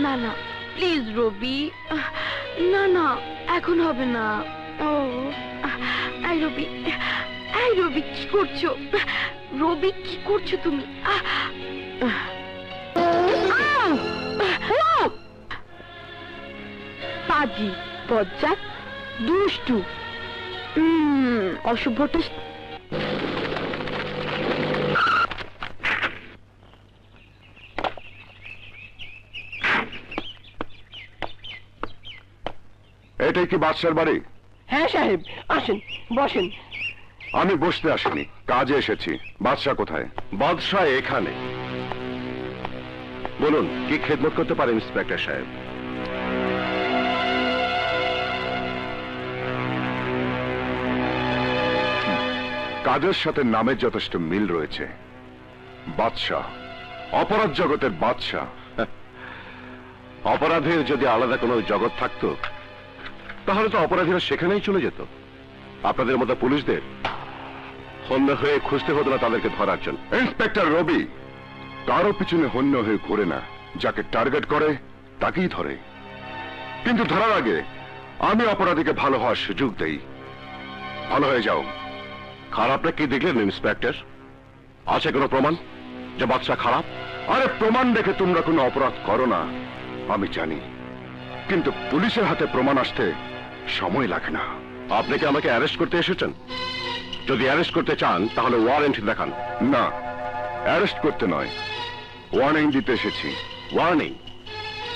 না না, প্লিজ রবি, না না, এখন হবে না। ও এই রবি, এই রবি, কি করছো? রবি, কি করছো তুমি? পাজি, বজ্জাত, দুষ্টু, অসভ্যটা। এটাই কি বাদশার বাড়ি? হ্যাঁ সাহেব, আসেন বসেন। আমি বসতে আসিনি, কাজে এসেছি। বাদশাহ কোথায়? বাদশাহ এখানে। বলুন, কি খেদমত করতে পারেন ইন্সপেক্টর সাহেব? কাজের সাথে নামের যথেষ্ট মিল রয়েছে। বাদশাহ, অপরাধ জগতের বাদশাহ। অপরাধের যদি আলাদা কোনো জগৎ থাকতো তাহলে তো অপরাধীরা সেখানেই চলে যেত। আপনাদের মতো পুলিশদের হন্য হয়ে খুঁজতে হতো না তাদেরকে ধরার জন্য। ইন্সপেক্টর রবি কারো পিছনে হন্য হয়ে ঘুরে না, যাকে টার্গেট করে তাকেই ধরে। কিন্তু ধরার আগে আমি অপরাধীকে ভালো হওয়ার সুযোগ দেই। ভালো হয়ে যাও। খারাপটা কি দেখলেন ইন্সপেক্টর? আছে কোনো প্রমাণ যে বাদশা খারাপ? আরে প্রমাণ দেখে তোমরা কোনো অপরাধ করো না, আমি জানি, কিন্তু পুলিশের হাতে প্রমাণ আসতে সময় লাগে না। আপনি কি আমাকে অ্যারেস্ট করতে এসেছেন? যদি অ্যারেস্ট করতে চান তাহলে ওয়ারেন্ট দেখান। না, অ্যারেস্ট করতে নয়, ওয়ার্নিং দিতে এসেছি। ওয়ার্নিং?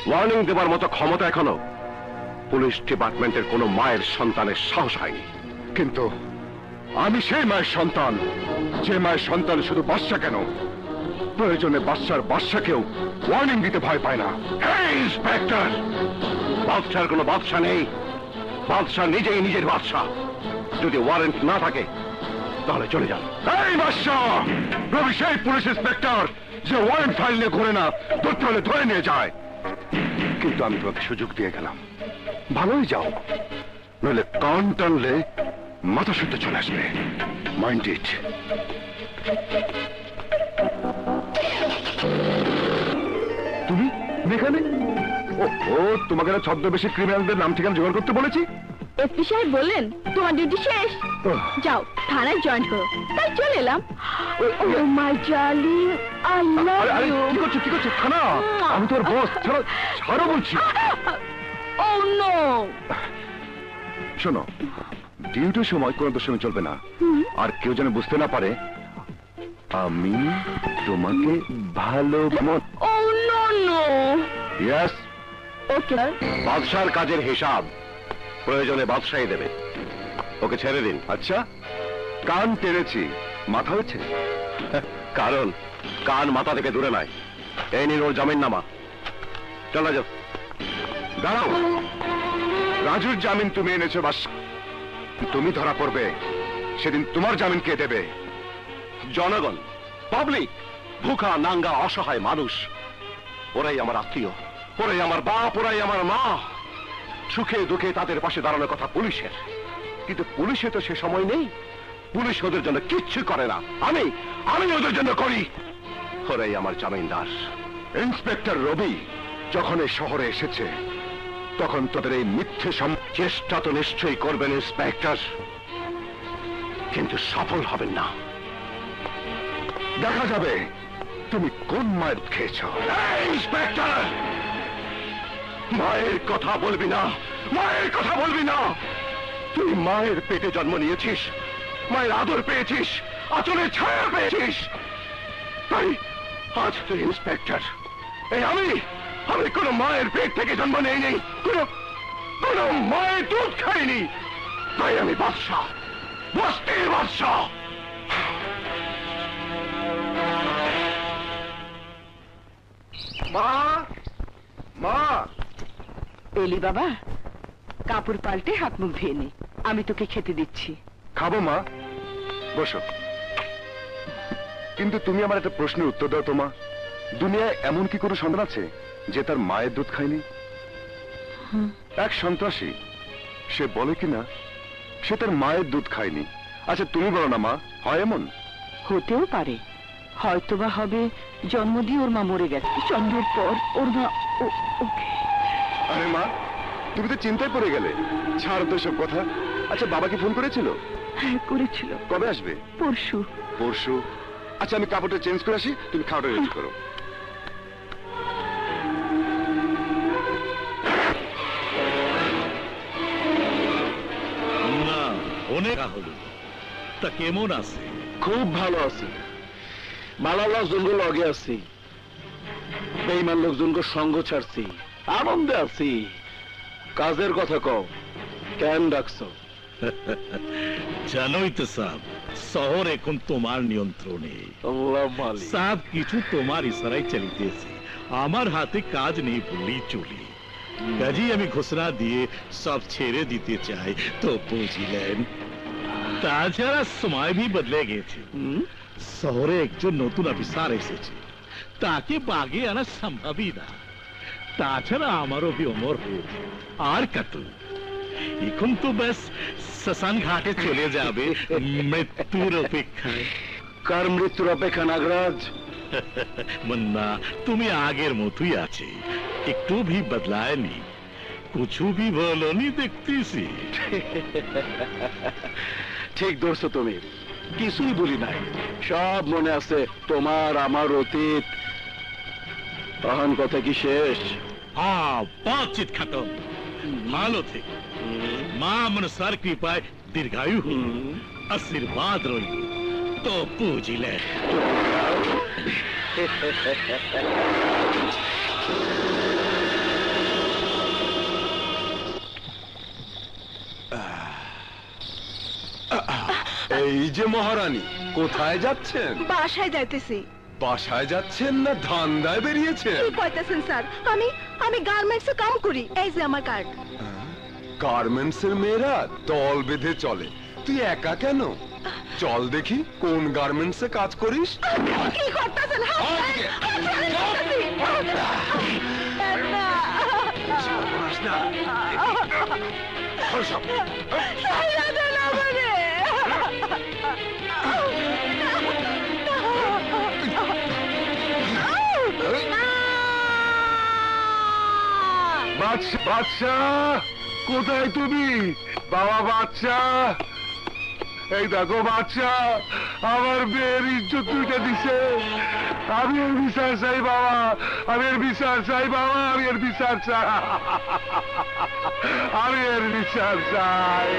ওয়ার্নিং দেবার মতো ক্ষমতা এখনো পুলিশ ডিপার্টমেন্টের কোনো মায়ের সন্তানের সাহস হয়নি। কিন্তু আমি সেই মায়ের সন্তান, যে মায়ের সন্তান শুধু বাদশা কেন, প্রয়োজনে বাদশার বাদশাকেও ওয়ার্নিং দিতে ভয় পায় না। ইন্সপেক্টর, বাদশার কোনো বাদশা নেই, বাদশাহ নিজেই নিজের বাদশাহ। যদি ওয়ারেন্ট না থাকে তাহলে চলে যান। এই বাদশাহ, রবি সেই পুলিশ ইন্সপেক্টর যে ওয়ারেন্ট ফাইল নিয়ে ঘুরে না, ধরতে হলে ধরে নিয়ে যায়। কিন্তু আমি তোমাকে সুযোগ দিয়ে গেলাম, ভালোই যাও, নইলে কান টানলে মাথা শুদ্ধ চলে আসবে। Mind it. তুমি এখানে? ও তোমাকে না ছদ্মবেশী ক্রিমিনালদের নাম ঠিকানা জোগাড় করতে বলেছি। এসপি সাহেব বললেন তোমার ডিউটি শেষ, যাও থানায় জয়েন করো, তাই চলে এলাম। Oh my darling, I love you. কি করছো থানা? আমি তোর বস, ছাড়ো বলছি। Oh no. শোনো, ডিউটির সময় কোনো দুষ্টামি চলবে না, আর কেউ যেন বুঝতে না পারে আমি তোমাকে ভালো মত। ও নো নো। ইয়েস। ওকে। বাদশার কাজের হিসাব প্রয়োজনে বাদশাই দেবে, ওকে ছেড়ে দিন। আচ্ছা, কান টেনেছি, মাথা হচ্ছে? কারণ কান মাথা থেকে দূরে নাই। এই নিন ওর জামিননামা। চলো যাও। দাঁড়াও, রাজুর জামিন তুমি এনেছো, বাস তুমি ধরা পড়বে, সেদিন তোমার জামিন কে দেবে? জনগণ, পাবলিক, ভুখা নাঙ্গা অসহায় মানুষ, ওরাই আমার আত্মীয়, ওরাই আমার বাপ, ওরাই আমার মা। সুখে দুঃখে তাদের পাশে দাঁড়ানোর কথা পুলিশের, কিন্তু পুলিশে তো সে সময় নেই। পুলিশ ওদের জন্য কিচ্ছু করে না, আমি ওদের জন্য করি। ওরাই আমার জামিনদার। ইন্সপেক্টর রবি যখন এই শহরে এসেছে, তখন তোদের এই মিথ্যে চেষ্টা তো নিশ্চয়ই করবেন ইন্সপেক্টর, কিন্তু সফল হবেন না। দেখা যাবে তুমি কোন মায়ের খেয়েছ। ইন্সপেক্টর, মায়ের কথা বলবি না, মায়ের কথা বলবি না। তুই মায়ের পেটে জন্ম নিয়েছিস, মায়ের আদর পেয়েছিস, আঁচলের ছায়া পেয়েছিস, তাই আজ তুই ইন্সপেক্টর। এই আমি কোন মায়ের পেট থেকে জন্ম নেইনি, কোন মায়ের দুধ খাইনি, তাই আমি বাদশাহ, বস্তির বাদশাহ। মা, মা। এলি বাবা, কাপড় পাল্টে হাত মুখ ধুয়ে নে, আমি তোকে খেতে দিচ্ছি। খাবো মা, বসো। কিন্তু তুমি আমার একটা প্রশ্নের উত্তর দাও তো মা, দুনিয়ায় এমন কি কোনো সন্তান আছে যে তার মায়ের দুধ খায়নি? এক সন্ত্রাসী, সে বলে কিনা সে তার মায়ের দুধ খায়নি। আচ্ছা তুমি বলো না মা, হয় এমন? হতেও পারে, হয়তোবা হবে জন্ম দিয়ে ওর মা মরে গেছে, জন্মের পর ওর মা ওকে। আরে মা, তুমি তো চিন্তায় পড়ে গেলে। ছাড় তো সব কথা। আচ্ছা বাবা কি ফোন করেছিল? হ্যাঁ করেছিল। কবে আসবে? পরশু। পরশু? আচ্ছা আমি কাপড়টা চেঞ্জ করে আসি, তুমি খাওয়াটা রেডি করো। না, অনেক হলো। তা কেমন আছে? খুব ভালো আছে, ভালো লোকজনকে লগে আছি, বেইমান লোকজনকে সঙ্গ ছাড়ছি, আনন্দে আছি। কাজের কথা কও, কেন ডাকছো? জানোই তো সাব, শহর এখন তোমার নিয়ন্ত্রণে, সব কিছু তোমার ইশারায় চলিতেছে। আমার হাতে কাজ নেই বললেই চলে, কাজেই আমি ঘোষণা দিয়ে সব ছেড়ে দিতে চাই। তো বুঝলেন, তাছাড়া সময় ভি বদলে গেছে। শহরে একজন নতুন অফিসার এসেছে, তাকে বাগে আনা সম্ভবই না। তাছাড়া আমারও ভি অমর হয়েছে, আর কত। এখন তো ব্যাস শ্মশান ঘাটে চলে যাবে মৃত্যুর অপেক্ষায়। কার মৃত্যুর অপেক্ষা নাগরাজ? মুন্না, তুমি আগের মতোই আছে, একটু ভি বদলায়নি, কিছু ভি বলনি দেখতেছি। ঠিক ধরছো তুমি, কিছুই বলি নাই, সব মনে আছে তোমার আমার অতীত। তখন কথা কি শেষ? হ্যাঁ, বাতচিত খতম। ভালো থেকে মা মনসার কৃপায় দীর্ঘায়ু হো, আশীর্বাদ রইল। তো বুঝলে এই যে মহারানী, কোথায় যাচ্ছেন? বাসায় যাইতেছি। বাসায় যাচ্ছেন না ধান্দায় বেরিয়েছেন? কি কইতাছেন স্যার? আমি গার্মেন্টসে কাম করি, এই যে আমার কার্ড। গার্মেন্টসের মেয়েরা দল বেঁধে চলে, তুই একা কেন? চল দেখি কোন গার্মেন্টসে কাজ করিস। কি করতেছেন? বাদশা, কোথায় তুমি? বাবা বাদশা, এই দেখো বাদশা, আমার মেয়ের ইজ্জত তুইটা দিছে। আমি এর বিচার চাই বাবা, আমি এর বিচার চাই বাবা, আমি এর বিচার চাই, আমি এর বিচার চাই।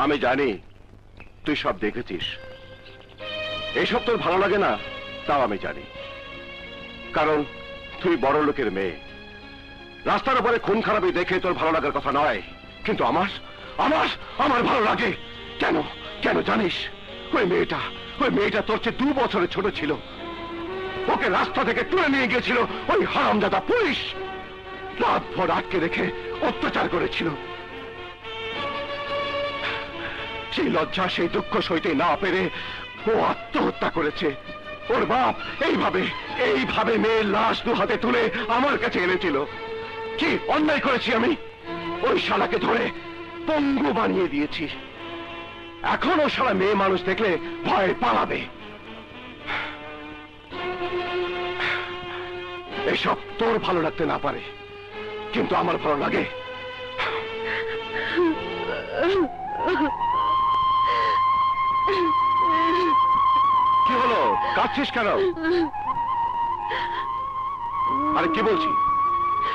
আমি জানি তুই সব দেখেছিস, এইসব তোর ভালো লাগে না, তাও আমি জানি, কারণ তুই বড় লোকের মেয়ে। রাস্তার উপরে খুন খারাপি দেখে তোর ভালো লাগার কথা নয়, কিন্তু আমার আমার আমার ভালো লাগে। কেন কেন জানিস? ওই মেয়েটা তোর চেয়ে 2 বছরের ছোট ছিল। ওকে রাস্তা থেকে তুলে নিয়ে গিয়েছিল ওই হারামজাদা পুলিশ, রাত ভর আটকে রেখে অত্যাচার করেছিল। সেই লজ্জা, সেই দুঃখ সইতে না পেরে ও আত্মহত্যা করেছে। ওর বাপ এইভাবে মেয়ের লাশ 2 হাতে তুলে আমার কাছে এনেছিল। কি অন্যায় করেছি আমি? ওই শালাকে ধরে পঙ্গু বানিয়ে দিয়েছি। এখন ও শালা মেয়ে মানুষ দেখলে ভয় পালাবে। এসব তোর ভালো লাগতে না পারে, কিন্তু আমার ভালো লাগে। কি হলো, কাঁদছিস কেন? আরে কি বলছি,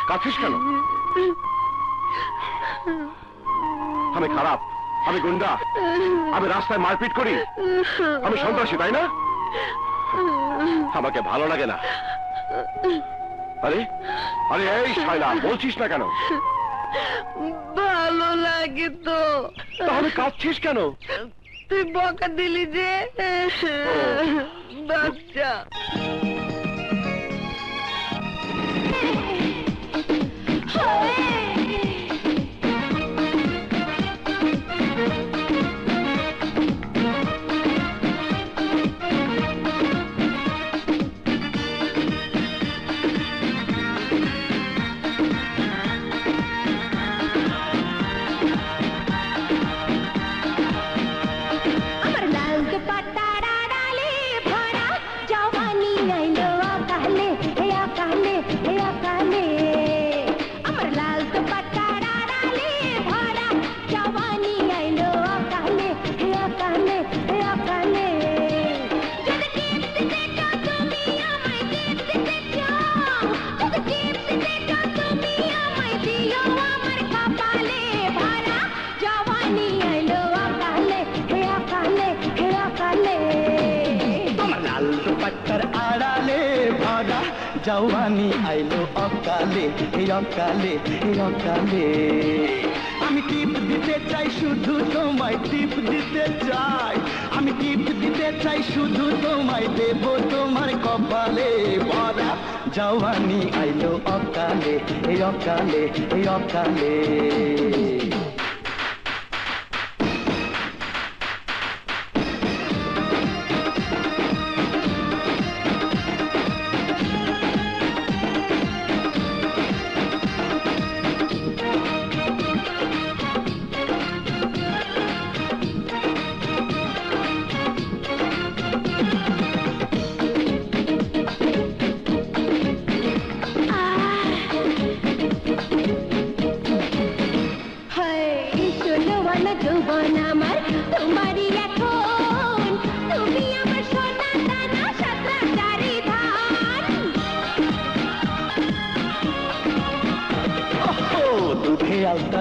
কাঁদছিস কেন? আমি খারাপ, আমি গুন্ডা, আমি রাস্তায় মারপিট করি, আমি সন্ত্রাসী, তাই না? আমাকে ভালো লাগে না। আরে আরে এই শায়লা, বলছিস না কেন? ভালো লাগে তো। তাহলে কাঁদছিস কেন? তুই বকা দিলি যে, বাচ্চা। আমার লাল দুপাট্টা ডালে ভরা জওয়ানি জওয়ানি আইলো অকালে এই অকালে এই অকালে আমি টিপ দিতে চাই শুধু তোমায় টিপ দিতে চাই আমি টিপ দিতে চাই শুধু তোমায় দেব তোমার কপালে ভরা জওয়ানি আইলো অকালে এই অকালে এই অকালে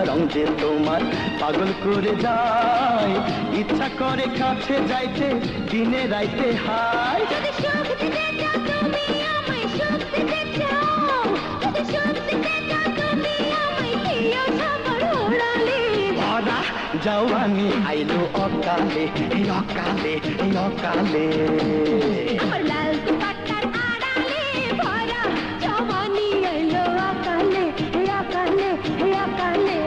রং যে তোমার পাগল করে যায় ইচ্ছা করে কাছে যাইতে দিনে রাইতে হাই যদি সুখ দিতে চাও তুমি আমায় সুখ দিতে চাও যদি সুখ দিতে চাও তুমি আমায় দিও সাগর উড়ালে ভরা জওয়ানি আইলো অকালে এই অকালে এই অকালে আমার লাল দুপাট্টার আড়ালে ভরা জওয়ানি আইলো অকালে এই অকালে এই অকালে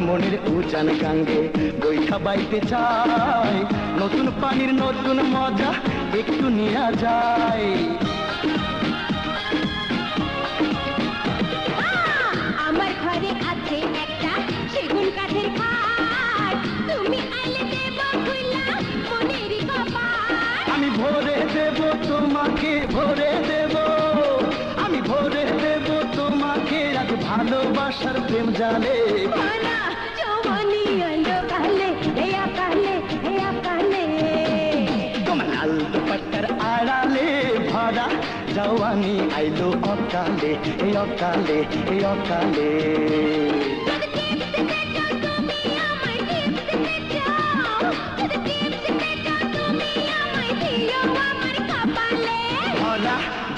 মনের উজান গাঙ্গে বৈঠা বাইতে চাই নতুন পানির নতুন মজা একটু নেওয়া যায় আমার ঘরে আছে একটা সেগুন কাঠের খাট তুমি আইলে দেব খুইলা মনের কপাট আমি ভরে দেব তোমাকে ভরে দেব আমি ভরে দেব তোমাকে আজ ভালোবাসার প্রেম জালে জওয়ানি আইলো অকালে এই অকালে এই অকালে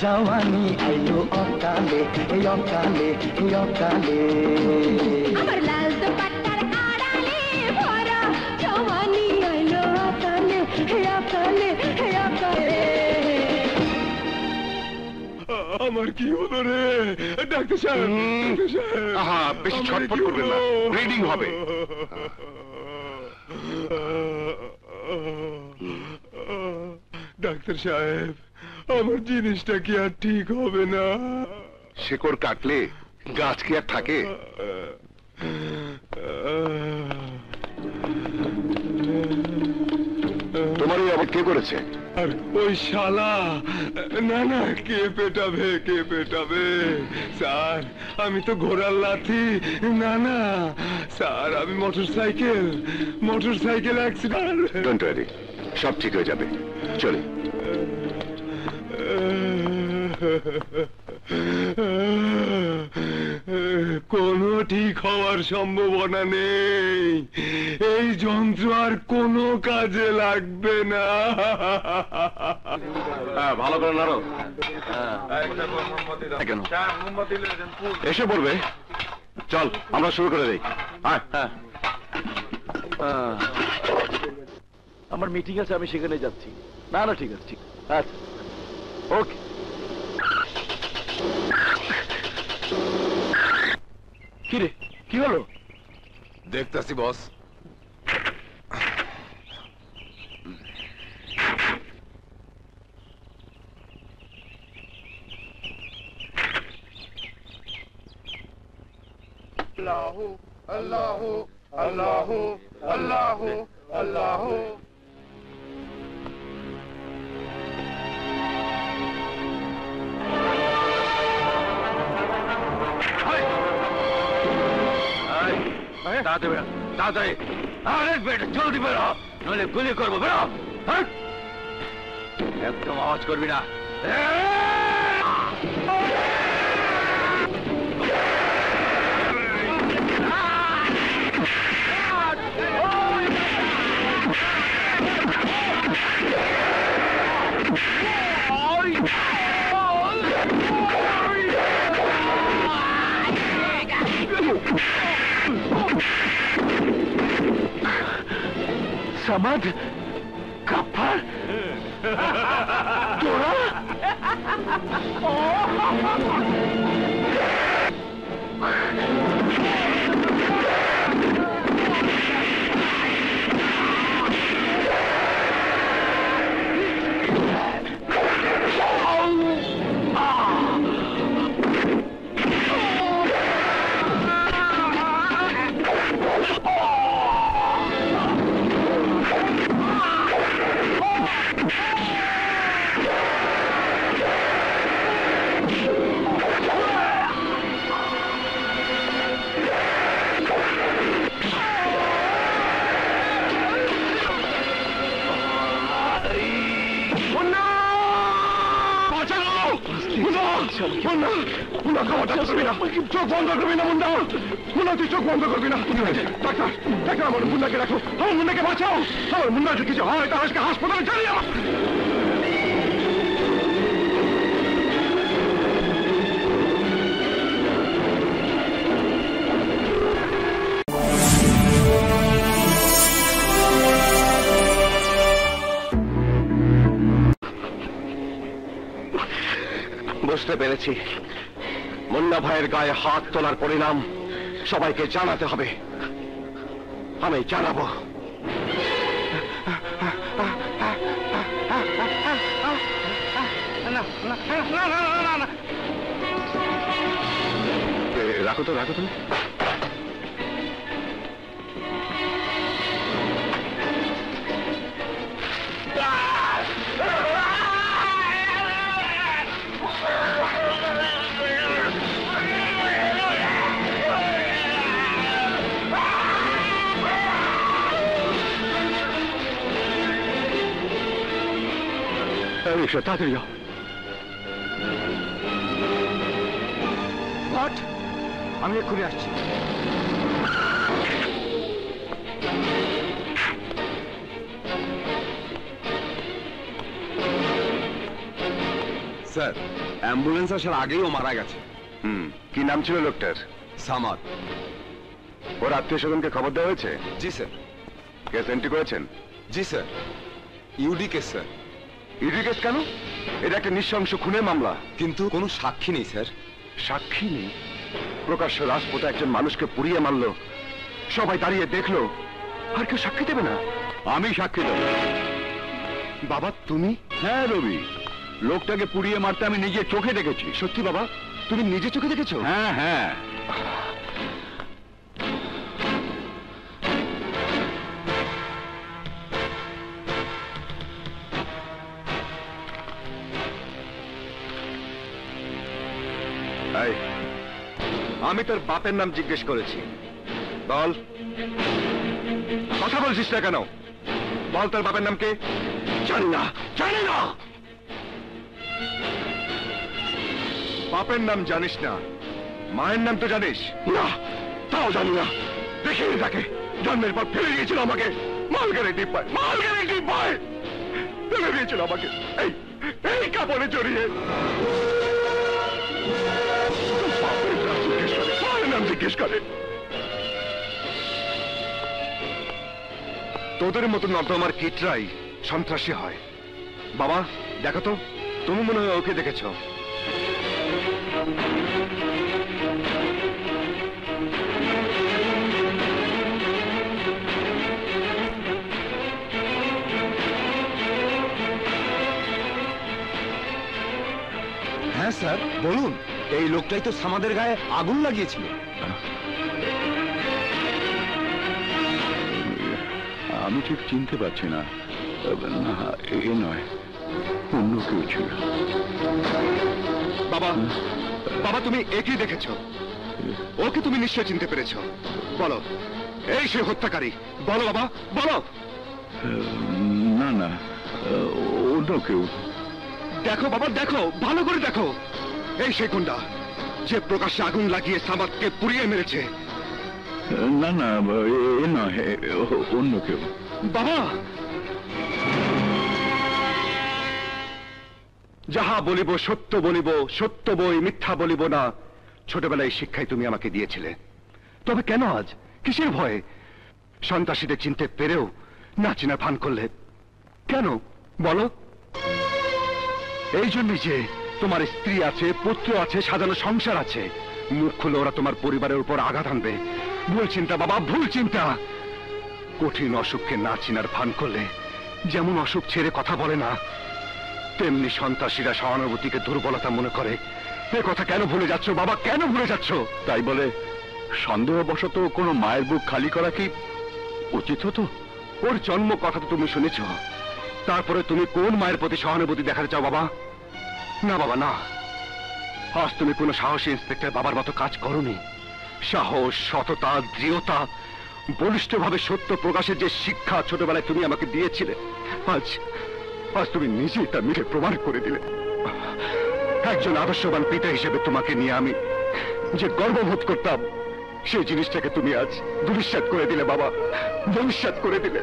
জওয়ানি আইলো অকালে এই অকালে এই অকালে আমার লাল দুপাট্টার আড়ালে ভরা জওয়ানি আইলো অকালে এই অকালে এই অকালে আমার কি হলো রে ডাক্তার সাহেব বেশি ছটফট করবেন না ব্লিডিং হবে ডাক্তার সাহেব আমার জিনিসটা কি আর ঠিক হবে না শেকড় কাটলে গাছ কি আর থাকে তোমার এই আবার কে করেছে আর ওই শালা না না কে পেটাবে কে পেটাবে স্যার আমি তো ঘোড়ার লাথি না না স্যার আমি মোটরসাইকেল অ্যাক্সিডেন্ট ডোন্ট ওয়ারি সব ঠিক হয়ে যাবে চলে কোনো ঠিক হওয়ার সম্ভাবনা নেই এই যন্ত্র আর কোনো কাজে লাগবে না ভালো করে নাড়ো কেন এসে পড়বে চল আমরা শুরু করে দেই আমার মিটিং আছে আমি সেখানে যাচ্ছি না না ঠিক আছে ঠিক আচ্ছা ওকে কি রে কি হলো দেখতাছি বস আল্লাহু আল্লাহু আল্লাহু আল্লাহু তাড়াতাড়ি বেরো, তাড়াতাড়ি। আরে বেটা জলদি বেরো, নইলে গুলি করবো। বেরো, হ্যাঁ? একদম আওয়াজ করবি না। সমাদ, কাফার, তোরা? চোখ বন্ধ করবি না মুন্ডা, মুন্ডা তুই চোখ বন্ধ করবি না। ডাক্তার, ডাক্তার আমার মুন্ডাকে রাখো, আমার মুন্ডাকে বাঁচাও। আমার মুন্ডা যদি কিছু হয় তাহলে হাসপাতালে চলে যাও। বুঝতে পেরেছি, মুন্না ভাইয়ের গায়ে হাত তোলার পরিণাম সবাইকে জানাতে হবে। আমি জানাবো। রাখো তো, রাখো তুমি। তাড়াতাড়ি যাও। আমি এক্ষুনি আসছি। স্যার, অ্যাম্বুলেন্স আসার আগেই ও মারা গেছে। কি নাম ছিল লোকটার? সামাদ। ওর আত্মীয় স্বজনকে খবর দেওয়া হয়েছে? জি স্যার। কেস এন্ট্রি করেছেন? জি sir. UD case sir. ED case কেন? এটা একটা নৃশংস খুনের মামলা। কিন্তু কোনো সাক্ষী নেই স্যার। সাক্ষী নেই? প্রকাশ্য রাজপথে একজন মানুষকে পুড়িয়ে মারলো, সবাই দাঁড়িয়ে দেখলো, আর কেউ সাক্ষী দেবে না? আমি সাক্ষী দেব। বাবা তুমি? হ্যাঁ রবি, লোকটাকে পুড়িয়ে মারতে আমি নিজে চোখে দেখেছি। সত্যি বাবা, তুমি নিজে চোখে দেখেছো? হ্যাঁ হ্যাঁ। আমি তোর বাপের নাম জিজ্ঞেস করেছি, বল। কথা বলছিস না কেন? বল তোর বাপের নাম কে? জানি না, জানি না। বাপের নাম জানিস না, মায়ের নাম তো জানিস না? তাও জানি না। দেখিনি তাকে, জন্মের পর ফেলে দিয়েছিল আমাকে মালগাড়ি ডিব্বায়, মালগাড়ি ডিব্বায় ফেলে দিয়েছিল আমাকে এই এই কাপড়ে জড়িয়ে। নাম জিজ্ঞেস করে। তোদের মতো নর্দমার কিটরাই সন্ত্রাসী হয়। বাবা দেখো তো, তুমি মনে হয় ওকে দেখেছ। হ্যাঁ স্যার, বলুন। এই লোকটাই তো সামাদের গায়ে আগুন লাগিয়েছিল। আমি ঠিক চিনতে পারছি না। না, এ নয়, অন্য কেউ ছিল। বাবা, বাবা তুমি একই দেখেছ, ওকে তুমি নিশ্চয় চিনতে পেরেছ। বলো, এই সে হত্যাকারী, বলো বাবা বলো। না না, অন্য কেউ। দেখো বাবা দেখো, ভালো করে দেখো, এই সে গুন্ডা যে প্রকাশ্যে আগুন লাগিয়ে সামাদকে পুড়িয়ে মেরেছে। না না, এ নয়, অন্য কেউ। বাবা, যাহা বলিব সত্য বলিব, সত্য বই মিথ্যা বলিব না, ছোটবেলায় শিক্ষায় তুমি আমাকে দিয়েছিলে। তবে কেন আজ, কিসের ভয়ে সন্ত্রাসীদের চিনতে পেরেও না চিনার ভান করলে কেন বলো? এই জন্যই যে তোমার স্ত্রী আছে, পুত্র আছে, সাজানো সংসার আছে, মুখ খুলে ওরা তোমার পরিবারের উপর আঘাত আনবে। ভুল চিন্তা বাবা, ভুল চিন্তা। কঠিন অসুখকে না চিনার ভান করলে যেমন অসুখ ছেড়ে কথা বলে না, তেমনি সন্ত্রাসীরা সহানুভূতিকে দুর্বলতা মনে করে। এ কথা কেন ভুলে যাচ্ছ বাবা, কেন ভুলে যাচ্ছ? তাই বলে সন্দেহবশত কোনো মায়ের বুক খালি করা কি উচিত হতো? ওর জন্ম কথা তো তুমি শুনেছ, তারপরে তুমি কোন মায়ের প্রতি সহানুভূতি দেখাতে চাও বাবা? না বাবা না, আজ তুমি কোনো সাহসী ইন্সপেক্টর বাবার মতো কাজ করোনি। সাহস, সততা, দৃঢ়তা, বলিষ্ঠভাবে সত্য প্রকাশের যে শিক্ষা ছোটবেলায় তুমি আমাকে দিয়েছিলে, আজ আজ তুমি নিজেই তা মিলে প্রমাণ করে দিলে। একজন আদর্শবান পিতা হিসেবে তোমাকে নিয়ে আমি যে গর্ববোধ করতাম, সেই জিনিসটাকে তুমি আজ দুলিশ্বাত করে দিলে বাবা, দুলিশ্বাত করে দিলে।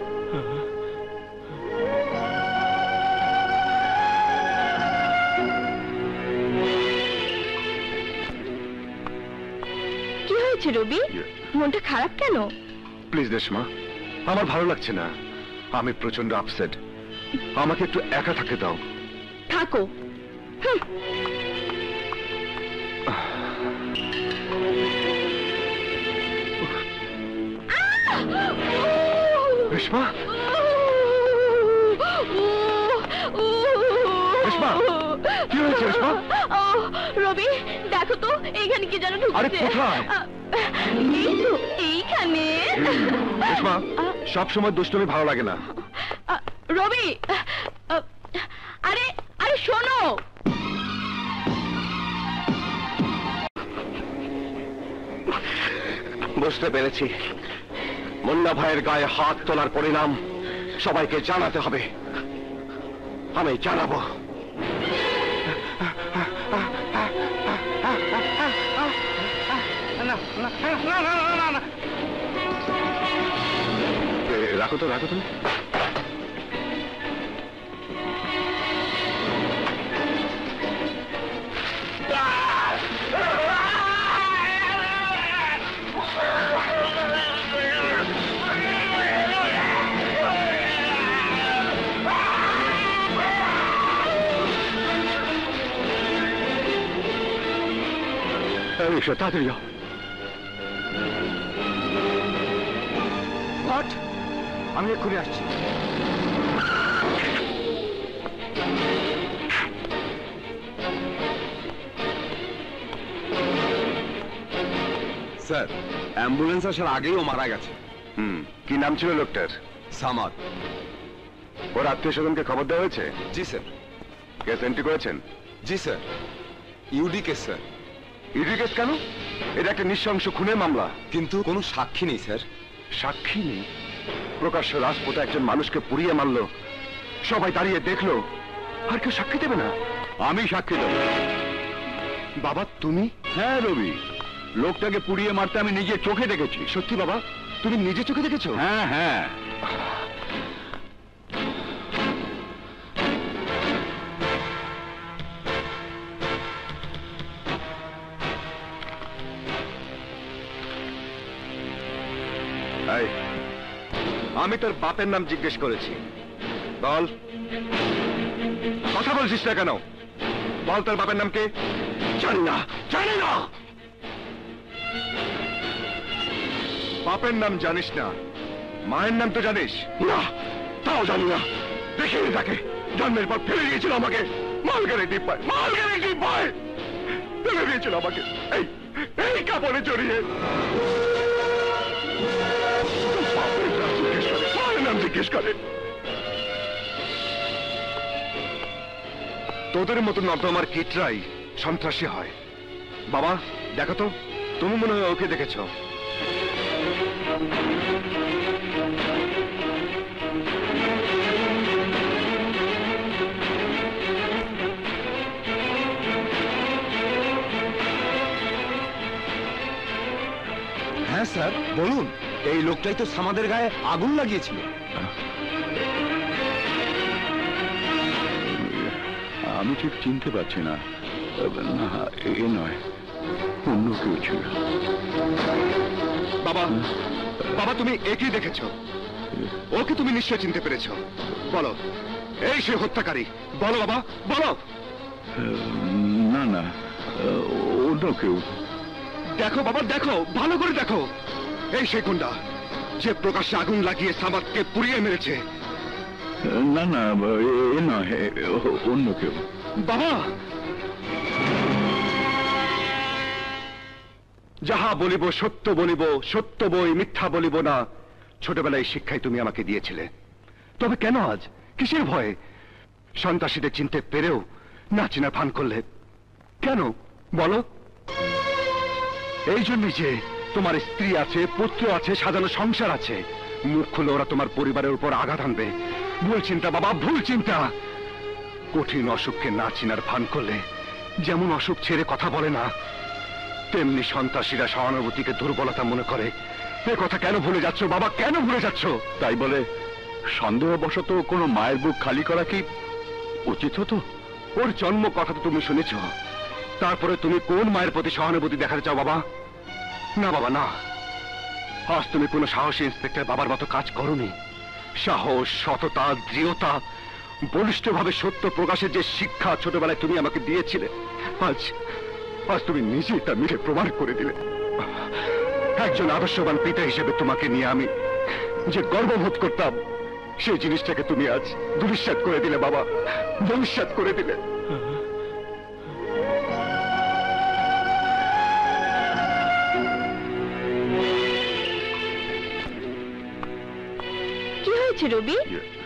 কি হয়েছে রবি, মনটা খারাপ কেন? প্লিজ রেশমা, আমার ভালো লাগছে না, আমি প্রচন্ড আপসেট, আমাকে একটু একা থাকতে দাও। থাকো। হুম। রেশমা, রেশমা, কি হয়েছে রেশমা? রবি দেখো তো, এইখানে কি যেন ঢুকছে। আরে কোথায়? এই তো এইখানে। রেশমা, সবসময় দুষ্টুমি ভালো লাগে না। রবি, আরে আরে শোনো। বুঝতে পেরেছি, মুন্না ভাইয়ের গায়ে হাত তোলার পরিণাম সবাইকে জানাতে হবে। আমি জানাবো। রাখো তো, রাখো তো। তাড়াতাড়ি যাও। আমি এক্ষুনি আসছি। স্যার, অ্যাম্বুলেন্স আসার আগেই ও মারা গেছে। কি নাম ছিল লোকটার? সামাদ। ওর আত্মীয় স্বজনকে খবর দেওয়া হয়েছে? জি স্যার। কেস এন্ট্রি করেছেন? জি sir. UD case sir. ED case কেন? এটা একটা নৃশংস খুনের মামলা। কিন্তু কোনো সাক্ষী নেই স্যার। সাক্ষী নেই? প্রকাশ্য রাজপথে একজন মানুষকে পুড়িয়ে মারলো, সবাই দাঁড়িয়ে দেখলো, আর কেউ সাক্ষী দেবে না? আমি সাক্ষী দেব। বাবা তুমি? হ্যাঁ রবি, লোকটাকে পুড়িয়ে মারতে আমি নিজের চোখে দেখেছি। সত্যি বাবা, তুমি নিজে চোখে দেখেছো? হ্যাঁ হ্যাঁ। আমি তোর বাপের নাম জিজ্ঞেস করেছি, বল। কথা বলছিস না কেন? বল তোর বাপের নাম কে? জানি না, জানি না। বাপের নাম জানিস না, মায়ের নাম তো জানিস না? তাও জানি না। দেখিনি তাকে, জন্মের পর ফেলে দিয়েছিল আমাকে মালগাড়ি ডিব্বায়, মালগাড়ি ডিব্বায় ফেলে দিয়েছিল আমাকে, এই এই কাপড়ে জড়িয়ে। জিজ্ঞেস করে তোদের মতো নর্দমার কিটরাই সন্ত্রাসী হয়। বাবা দেখো তো, তুমি মনে হয় ওকে দেখেছ। হ্যাঁ স্যার বলুন, এই লোকটাই তো সামাদের গায়ে আগুন লাগিয়েছিল। আমি ঠিক চিনতে পারছি না। না, এ নয়, অন্য কেউ ছিল। বাবা, বাবা তুমি একই দেখেছো? ওকে তুমি নিশ্চয় চিনতে পেরেছো। বলো, এই সে হত্যাকারী। বলো বাবা, বলো। না না, অন্য কেউ। দেখো বাবা, দেখো, ভালো করে দেখো। এই সেই গুন্ডা যে প্রকাশ্যে আগুন লাগিয়ে সামাদকে পুড়িয়ে মেরেছে। না না, এ নয়, অন্য কেউ। বাবা, যাহা বলিব সত্য বলিব, সত্য বই মিথ্যা বলিব না। ছোটবেলায় শিক্ষাই তুমি আমাকে দিয়েছিলে। তবে কেন আজ, কিসের ভয়ে? সন্ত্রাসীদের চিনতে পেরেও না চিনা ভান করলে কেন বলো? এই জন্যই যে তোমার স্ত্রী আছে, পুত্র আছে, সাজানো সংসার আছে। মুখ খুলে ওরা তোমার পরিবারের উপর আঘাত আনবে। ভুল চিন্তা বাবা, ভুল চিন্তা। কঠিন অসুখকে না চিনার ভান করলে যেমন অসুখ ছেড়ে কথা বলে না, তেমনি সন্ত্রাসীরা সহানুভূতিকে দুর্বলতা মনে করে। এ কথা কেন ভুলে যাচ্ছ বাবা, কেন ভুলে যাচ্ছ? তাই বলে সন্দেহবশত কোনো মায়ের বুক খালি করা কি উচিত হতো? ওর জন্ম কথা তো তুমি শুনেছ, তারপরে তুমি কোন মায়ের প্রতি সহানুভূতি দেখাতে চাও বাবা? না বাবা না, আজ তুমি কোনো সাহসী ইন্সপেক্টর বাবার মতো কাজ করোনি। সাহস, সততা, দৃঢ়তা, বলিষ্ঠভাবে সত্য প্রকাশের যে শিক্ষা ছোটবেলায় তুমি আমাকে দিয়েছিলে, আজ আজ তুমি নিজেই তা মিলে প্রমাণ করে দিলে। একজন আদর্শবান পিতা হিসেবে তোমাকে নিয়ে আমি যে গর্ববোধ করতাম, সেই জিনিসটাকে তুমি আজ দুরিশ্বাত করে দিলে বাবা, দুরিশ্বাত করে দিলে। কি হয়েছে রবি,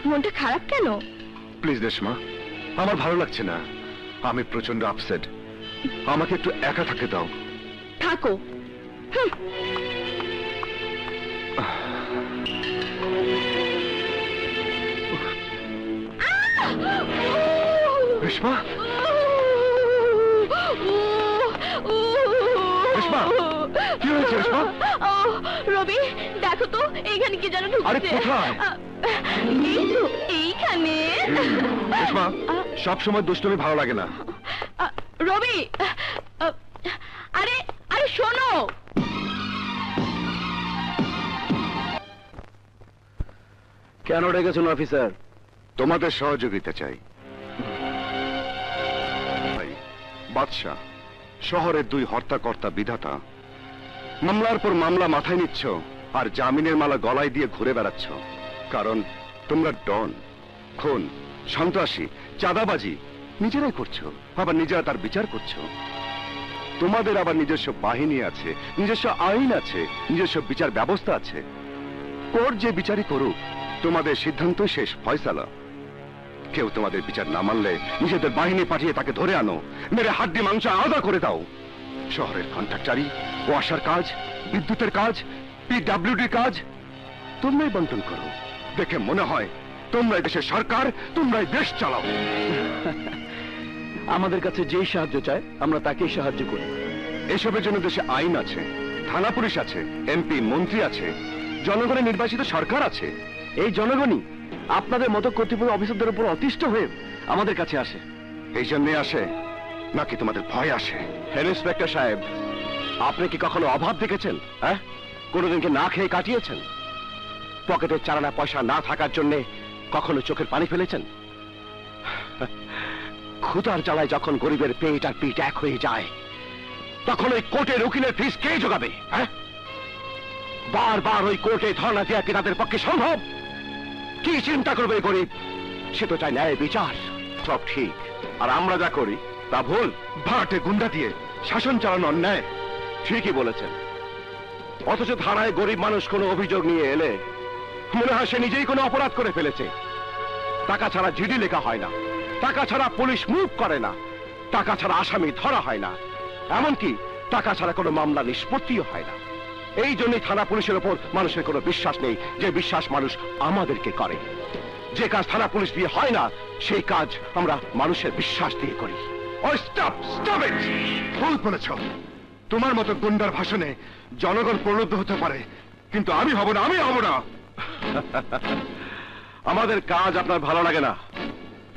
মনটা খারাপ কেন? প্লিজ রেশমা, আমার ভালো লাগছে না। আমি প্রচন্ড আপসেট। আমাকে একটু একা থাকতে দাও। থাকো। রেশমা, রেশমা, কি হয়েছে রেশমা? রবি দেখো তো, এইখানে কি যেন ঢুকছে। আরে কোথায়? এই তো এইখানে। রেশমা, সবসময় দুষ্টুমি ভালো লাগে না। রবি, আরে আরে শোনো। কেন ডেকেছেন অফিসার? তোমাদের সহযোগিতা চাই। বাদশা, শহরের দুই হর্তাকর্তা বিধাতা, মামলার পর মামলা মাথায় নিচ্ছ আর জামিনের মালা গলায় দিয়ে ঘুরে বেড়াচ্ছ। কারণ তোমরা ডন, খুন, সন্ত্রাসী, চাঁদাবাজি নিজেরাই করছো, আবার নিজেরা তার বিচার করছো। তোমাদের আবার নিজস্ব বাহিনী আছে, নিজস্ব আইন আছে, নিজস্ব বিচার ব্যবস্থা আছে। কোর্ট যে বিচারই করুক, তোমাদের সিদ্ধান্তই শেষ ফয়সালা। কেউ তোমাদের বিচার না মানলে নিজেদের বাহিনী পাঠিয়ে তাকে ধরে আনো, মেরে হাড্ডি মাংস আলাদা করে দাও। শহরের কন্ট্রাক্টারি, ওয়াসার কাজ, বিদ্যুতের কাজ, পিডব্লিউডির কাজ তোমরাই বন্টন করো। দেখে মনে হয় তোমরাই দেশের সরকার, তোমরাই দেশ চালাও। আমাদের কাছে যেই সাহায্য চায় আমরা তাকেই সাহায্য করি। এসবের জন্য দেশে আইন আছে, থানা পুলিশ আছে, এমপি মন্ত্রী আছে, জনগণের নির্বাচিত সরকার আছে। এই জনগণই আপনাদের মতো কর্তৃপক্ষ অফিসারদের উপর অতিষ্ঠ হয়ে আমাদের কাছে আসে। এই জন্যে আসে নাকি তোমাদের ভয় আসে? হেড ইন্সপেক্টর সাহেব, আপনি কি কখনো অভাব দেখেছেন? হ্যাঁ, কোনোদিনকে না খেয়ে কাটিয়েছেন? পকেটের চারানা পয়সা না থাকার জন্য কখনো চোখের পানি ফেলেছেন? ক্ষুধার জ্বালায় যখন গরিবের পেট আর পিঠ এক হয়ে যায়, তখন ওই কোর্টের উকিলের ফিস কে জোগাবে? হ্যাঁ, বারবার ওই কোর্টে ধর্ণা দেওয়া কি তাদের পক্ষে সম্ভব? কি চিন্তা করবে গরিব? সে তো চায় ন্যায় বিচার। সব ঠিক, আর আমরা যা করি তা ভুল। ভাড়াটে গুন্ডা দিয়ে শাসন চালানো অন্যায়। ঠিকই বলেছেন। অথচ থানায় গরিব মানুষ কোনো অভিযোগ নিয়ে এলে মনে হয় সে নিজেই কোনো অপরাধ করে ফেলেছে। টাকা ছাড়া জিডি লেখা হয় না, টাকা ছাড়া পুলিশ মুভ করে না, টাকা ছাড়া আসামি ধরা হয় না, এমনকি টাকা ছাড়া কোনো মামলা নিষ্পত্তিও হয় না। এই জন্যই থানা পুলিশের ওপর মানুষের কোনো বিশ্বাস নেই, যে বিশ্বাস মানুষ আমাদেরকে করে। যে কাজ থানা পুলিশ দিয়ে হয় না, সেই কাজ আমরা মানুষের বিশ্বাস দিয়ে করি। স্টপ ইট, ভুল বলেছ। তোমার মতো গুন্ডার ভাষণে জনগণ প্রলুব্ধ হতে পারে, কিন্তু আমি হব না, আমি হব না। আমাদের কাজ আপনার ভালো লাগে না,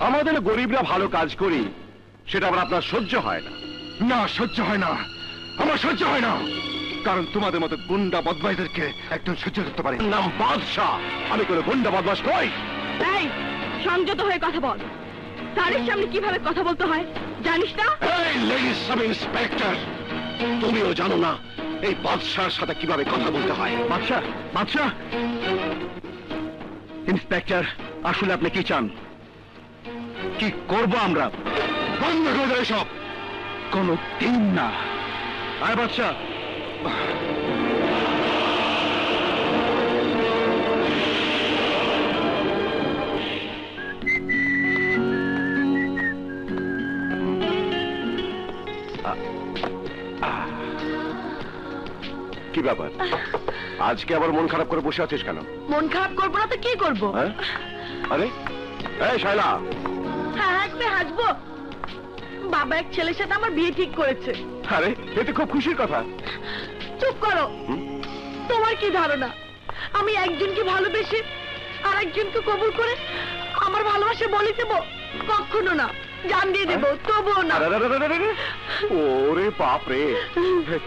আমাদের গরিবরা ভালো কাজ করি, সেটা আবার আপনার সহ্য হয় না। না, সহ্য হয় না, আমার সহ্য হয় না, কারণ তোমাদের মতো গুন্ডা বদমাইদেরকে একদম সহ্য করতে পারি। নাম বাদশাহ, আমি কোনো গুন্ডা বদমাশ নই। এই সংযত হয়ে কথা বল। স্যারের সামনে কিভাবে কথা বলতে হয় জানিস না? এই লেডিস সাব ইন্সপেক্টর, তুমিও জানো না এই বাদশার সাথে কিভাবে কথা বলতে হয়? বাদশাহ, বাদশাহ। ইন্সপেক্টর, আসলে আপনি কি চান? কি করব আমরা? বন্ধ করে দাও সব। কোনো দিন না। আয় বাদশাহ। কি ব্যাপার, আজকে আবার মন খারাপ করে বসে আছিস কেন? মন খারাপ করবো না তো কি করবো? হ্যাঁ? আরে এই শায়লা, হ্যাঁ, হাসবে হাসবো। বাবা এক ছেলের সাথে আমার বিয়ে ঠিক করেছে। আরে এ তো খুব খুশির কথা। চুপ করো। তোমার কি ধারণা আমি একজনকে ভালোবেসে আর একজনকে কবুল করে আমার ভালোবাসা বলে দেবো? কখনো না। জান দিয়ে দেবো, তবুও না। ওরে বাপ রে,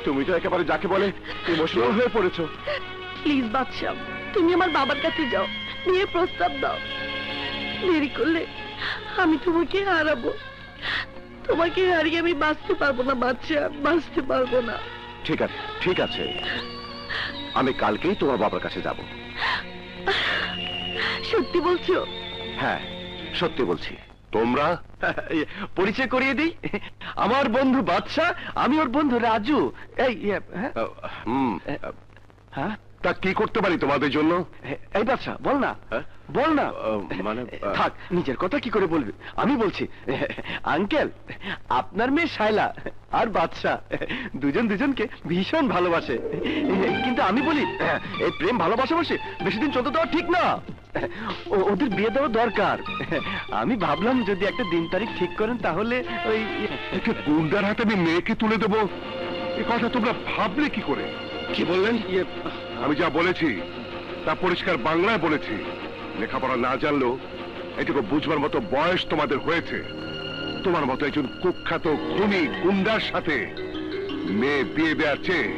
তুমি তো একেবারে যাকে বলে ইমোশনাল হয়ে পড়েছো। প্লিজ বাদশাহ, তুমি আমার বাবার কাছে যাও, বিয়ে প্রস্তাব দাও। দেরি করলে আমি তোমাকে হারাবো। তোমাকে হারিয়ে আমি বাঁচতে পারবো না বাদশাহ, বাঁচতে পারবো না। ঠিক আছে, ঠিক আছে, আমি কালকেই তোমার বাবার কাছে যাব। সত্যি বলছো? হ্যাঁ, সত্যি বলছি। তোমরা পরিচয় করিয়ে দিই, আমার বন্ধু বাদশাহ, আমি ওর বন্ধু রাজু। এই হ্যাঁ, তা কি করতে পারি তোমাদের জন্য? এই বাদশাহ বল না, বল না। মানে থাক, নিজের কথা কি করে বলবি, আমি বলছি। আঙ্কেল, আপনার মেয়ে শায়লা আর বাদশাহ দুজন দুজনকে ভীষণ ভালোবাসে, কিন্তু আমি বলি এই প্রেম ভালোবাসা বসে বেশি দিন চলতে দেওয়া ঠিক না। ওদের বিয়ে দেওয়া দরকার। আমি ভাবলাম যদি একটা দিন তারিখ ঠিক করেন তাহলে ওই গুন্ডার হাতে আমি মেয়েকে তুলে দেবো, এ কথা তোমরা ভাবলে কি করে? কি বললেন? আমি যা বলেছি তা পরিষ্কার বাংলায় বলেছি। লেখাপড়া না জানলেও এটুকু বুঝবার মতো বয়স তোমাদের হয়েছে। তোমার মতো একজন কুখ্যাত খুনি গুন্ডার সাথে মেয়ে বিয়ে দেওয়ার চেয়ে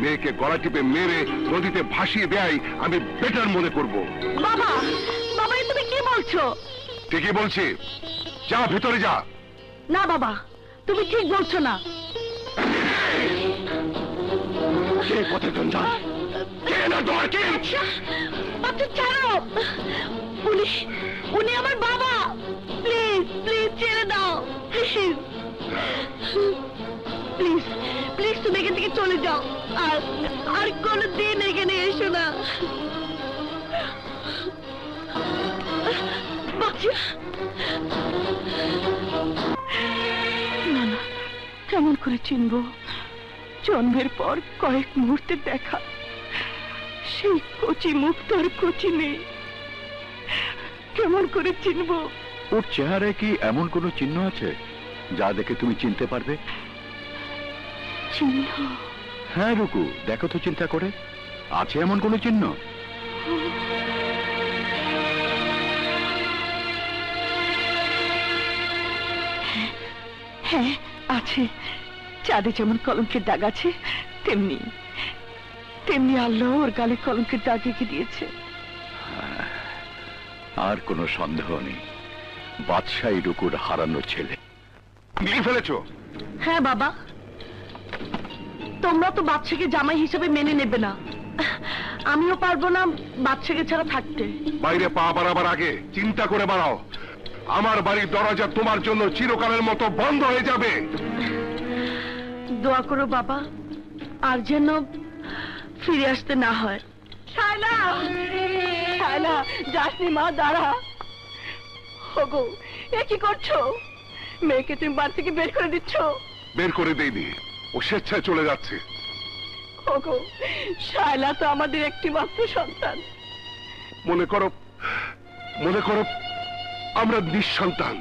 মেয়েকে গলা টিপে মেরে নদীতে ভাসিয়ে দেয় আমি বেটার মনে করব। বাবা, বাবা, তুমি কি বলছো? ঠিকই বলছি, যা ভেতরে যা। না বাবা, তুমি ঠিক বলছো না। কে পথে জঞ্জাল, কে না তোমার কি? বাচ্চা ছাড়ো, পুলিশ, উনি আমার বাবা। প্লিজ প্লিজ ছেড়ে দাও, প্লিজ প্লিজ প্লিজ, তুমি এখান থেকে চলে যাও, আর আর কোনোদিন এখানে এসো না। বাচ্চা না না, কেমন করে চিনবো? জন্মের পর কয়েক মুহূর্তে দেখা, সেই কচি মুখ তোর কচি নেই, কেমন করে চিনবো? ওর চেহারায় কি এমন কোনো চিহ্ন আছে যা দেখে তুমি চিনতে পারবে? চিহ্ন? হ্যাঁ রুকু, দেখো তো চিন্তা করে, আছে এমন কোনো চিহ্ন? হ্যাঁ আছে, চাঁদে যেমন কলঙ্কের দাগ আছে তেমনি তেমনি আল্লাহ ওর গালে কলঙ্কের দাগ এঁকে দিয়েছে। আর কোনো সন্দেহ নেই, বাদশাহী রুকুর হারানো ছেলে। মিলিয়ে ফেলেছো? হ্যাঁ বাবা, তোমরা তো বাদশাকে জামাই হিসেবে মেনে নেবে না, আমিও পারবো না বাদশাকে ছাড়া থাকতে। বাইরে পা বাড়াবার আগে চিন্তা করে বাড়াও, আমার বাড়ির দরজা তোমার জন্য চিরকালের মতো বন্ধ হয়ে যাবে। দোয়া করো বাবা, আর যেন ফিরে আসতে না হয়। শায়লা, শায়লা, যাসনি মা, দাঁড়া। ওগো, এ কি করছো? মেয়েকে তুমি বাড়ি থেকে বের করে দিচ্ছ? বের করে দেইনি, ও স্বেচ্ছায় চলে যাচ্ছে। ওগো, শায়লা তো আমাদের একটি মাত্র সন্তান। মনে করো আমরা নিঃসন্তান।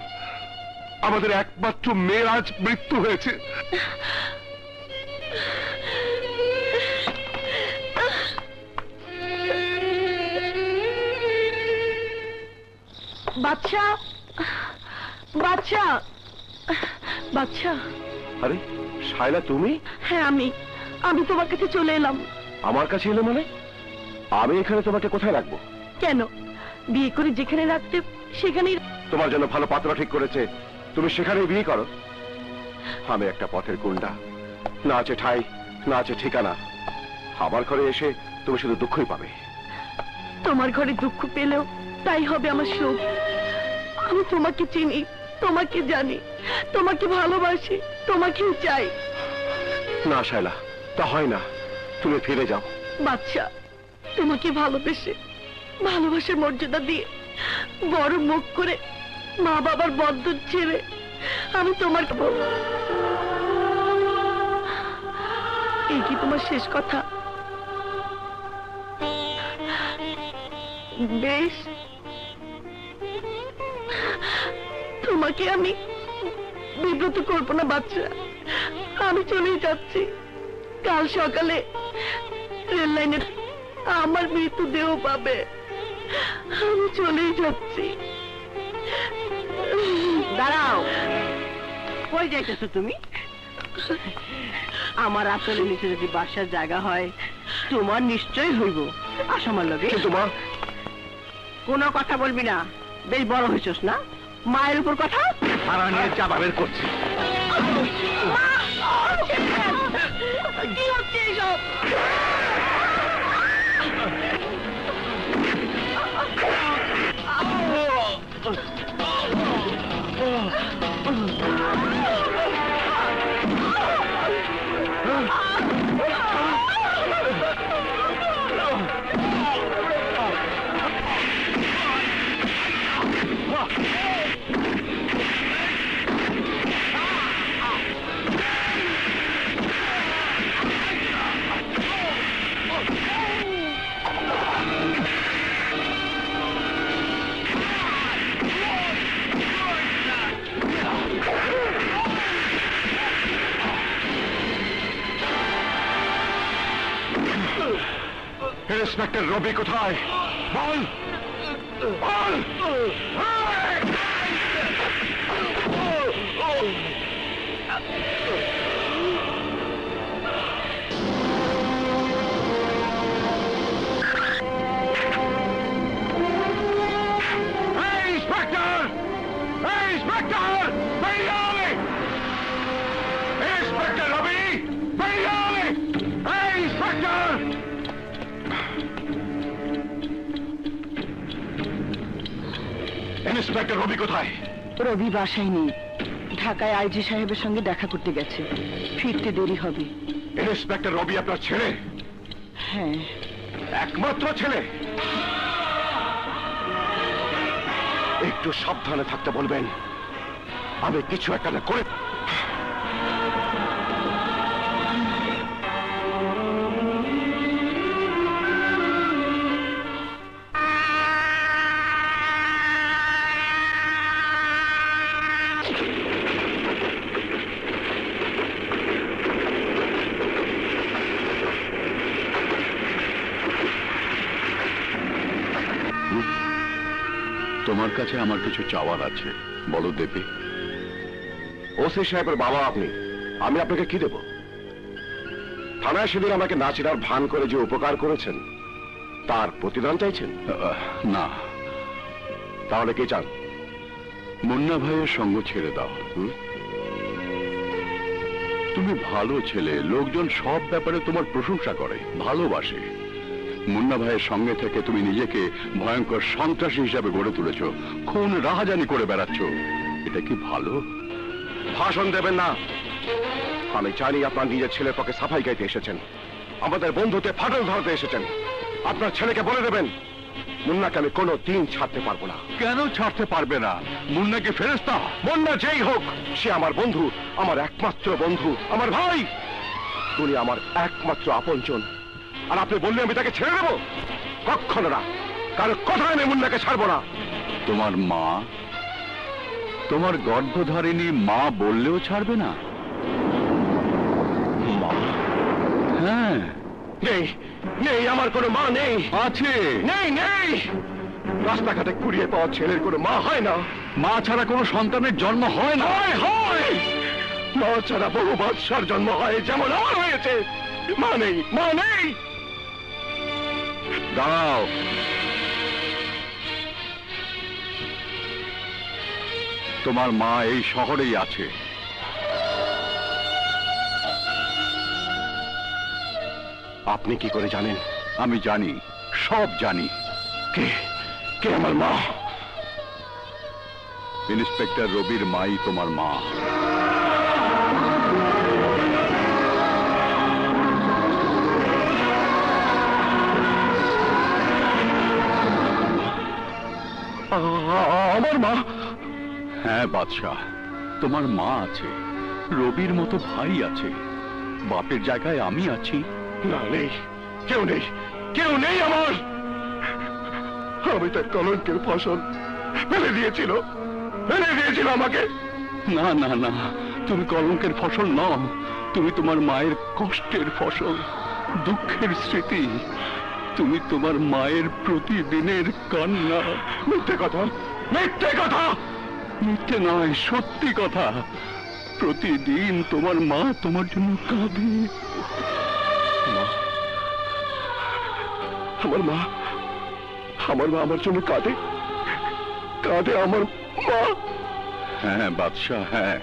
আমাদের একমাত্র মেয়ের আজ মৃত্যু হয়েছে। বাচ্চা বাচ্চা বাচ্চা। আরে শায়লা, তুমি? হ্যাঁ, আমি তোমার কাছে চলে এলাম। আমার কাছে এলে মানে? আমি এখানে তোমাকে কোথায় রাখবো? কেন, বিয়ে করে যেখানে রাখতে সেখানেই। তোমার জন্য ভালো পাত্র ঠিক করেছে, তুমি সেখানে বিয়ে করো। আমি একটা পথের গুন্ডা, না আছে ঠাই না আছে ঠিকানা। আমার ঘরে এসে তুমি শুধু দুঃখই পাবে। তোমার ঘরে দুঃখ পেলেও তাই হবে আমার সুখ। আমি তোমাকে চিনি, তোমাকে জানি, তোমাকে ভালোবাসি, তোমাকেই চাই। না শায়লা, তা হয় না। তুমি ফিরে যাও। বাচ্চা, তোমাকে ভালোবাসার মর্যাদা দিয়ে বড় মুখ করে মা বাবার বন্ধন ছেড়ে আমি তোমার। এই কি তোমার শেষ কথা? বেশ, তোমাকে আমি বিব্রত করবো না বাচ্চা। আমি চলেই যাচ্ছি। কাল সকালে রেল লাইনে আমার মৃতদেহ পাবে। আমি চলেই যাচ্ছি। দাঁড়াও, কই যাইতেছো তুমি? আমার আসলে নিচে যদি বাসার জায়গা হয় তোমার নিশ্চয় হইব। আসো আমার লগে। কিন্তু মা, কোনো কথা বলবি না, বেশ বড় হয়েছস না। মায়ের উপর কথা ভাড়া নিয়ে চাপা বের করছি। কি হচ্ছে এসব? ইন্সপেক্টর রবি কোথায়? বল বল। ইন্সপেক্টর রবি কোথায়? রবি বাসায় নেই, ঢাকায় আইজি সাহেবের সঙ্গে দেখা করতে গেছে, ফিরতে দেরি হবে। ইন্সপেক্টর রবি আপনার ছেলে? হ্যাঁ। একমাত্র ছেলে? একটু সাবধানে থাকতে বলবেন, আমি কিছু একটা না করে। তোমার কাছে আমার কিছু চাওয়ার আছে, বলো দেবে। ওসি সাহেবের বাবা আপনি, আমি আপনাকে কি দেব? থানায় সেদিন আমাকে না চেনার ভান করে যে উপকার করেছেন তার প্রতিদান চাইছেন? না। তাহলে কি চান? মুন্না ভাইয়ের সঙ্গ ছেড়ে দাও। তুমি ভালো ছেলে, লোকজন সব ব্যাপারে তোমার প্রশংসা করে, ভালোবাসে। মুন্না ভাইয়ের সঙ্গে থেকে তুমি নিজেকে ভয়ঙ্কর সন্ত্রাসী হিসাবে গড়ে তুলেছ, খুন রাহাজানি করে বেড়াচ্ছ। এটা কি ভালো? ভাষণ দেবেন না। আমি জানি আপনার নিজের ছেলের পক্ষে সাফাই গাইতে এসেছেন, আমাদের বন্ধুতে ফাটল ধরতে এসেছেন। আপনার ছেলেকে বলে দেবেন মুন্নাকে আমি কোনো দিন ছাড়তে পারবো না। কেন ছাড়তে পারবে না? মুন্নাকে ফেরেশতা। মুন্না যেই হোক, সে আমার বন্ধু, আমার একমাত্র বন্ধু, আমার ভাই। উনি আমার একমাত্র আপনজন, আর আপনি বললে আমি তাকে ছেড়ে দেবো? কখনো না, কারো কথায় আমি মুন্নাকে ছাড়বো না। তোমার মা, তোমার গর্ভধারিণী মা বললেও ছাড়বে না? মা? হ্যাঁ। নেই, নেই, আমার কোনো মা নেই। আছে। নেই, নেই। রাস্তাঘাটে কুড়িয়ে পাওয়া ছেলের কোনো মা হয় না। মা ছাড়া কোনো সন্তানের জন্ম হয় না। হয়, হয়। মা ছাড়া বহু বাদশার জন্ম হয়, যেমন আমার হয়েছে। মা নেই, মা নেই। দাঁড়াও। তোমার মা এই শহরেই আছে। আপনি কি করে জানেন? আমি জানি, সব জানি। কে কে আমার মা? ইন্সপেক্টর রবির মাই তোমার মা। আমার মা? হ্যাঁ বাদশাহ, তোমার মা আছে, রবির মতো ভাই আছে, বাপের জায়গায় আমি আছি। না, নেই, কেউ নেই, কেউ নেই আমার। আমি তার কলঙ্কের ফসল ফেলে দিয়েছিল, ফেলে দিয়েছিল আমাকে। না না না, তুমি কলঙ্কের ফসল নও, তুমি তোমার মায়ের কষ্টের ফসল, দুঃখের স্মৃতি। তুমি তোমার মায়ের প্রতিদিনের কান্না। মিথ্যে কথা, মিথ্যে কথা। মিথ্যে নয়, সত্যি কথা। প্রতিদিন তোমার মা তোমার জন্য কাঁদে। আমার মা, আমার মা আমার জন্য কাঁদে, কাঁদে আমার মা। হ্যাঁ বাদশাহ, হ্যাঁ,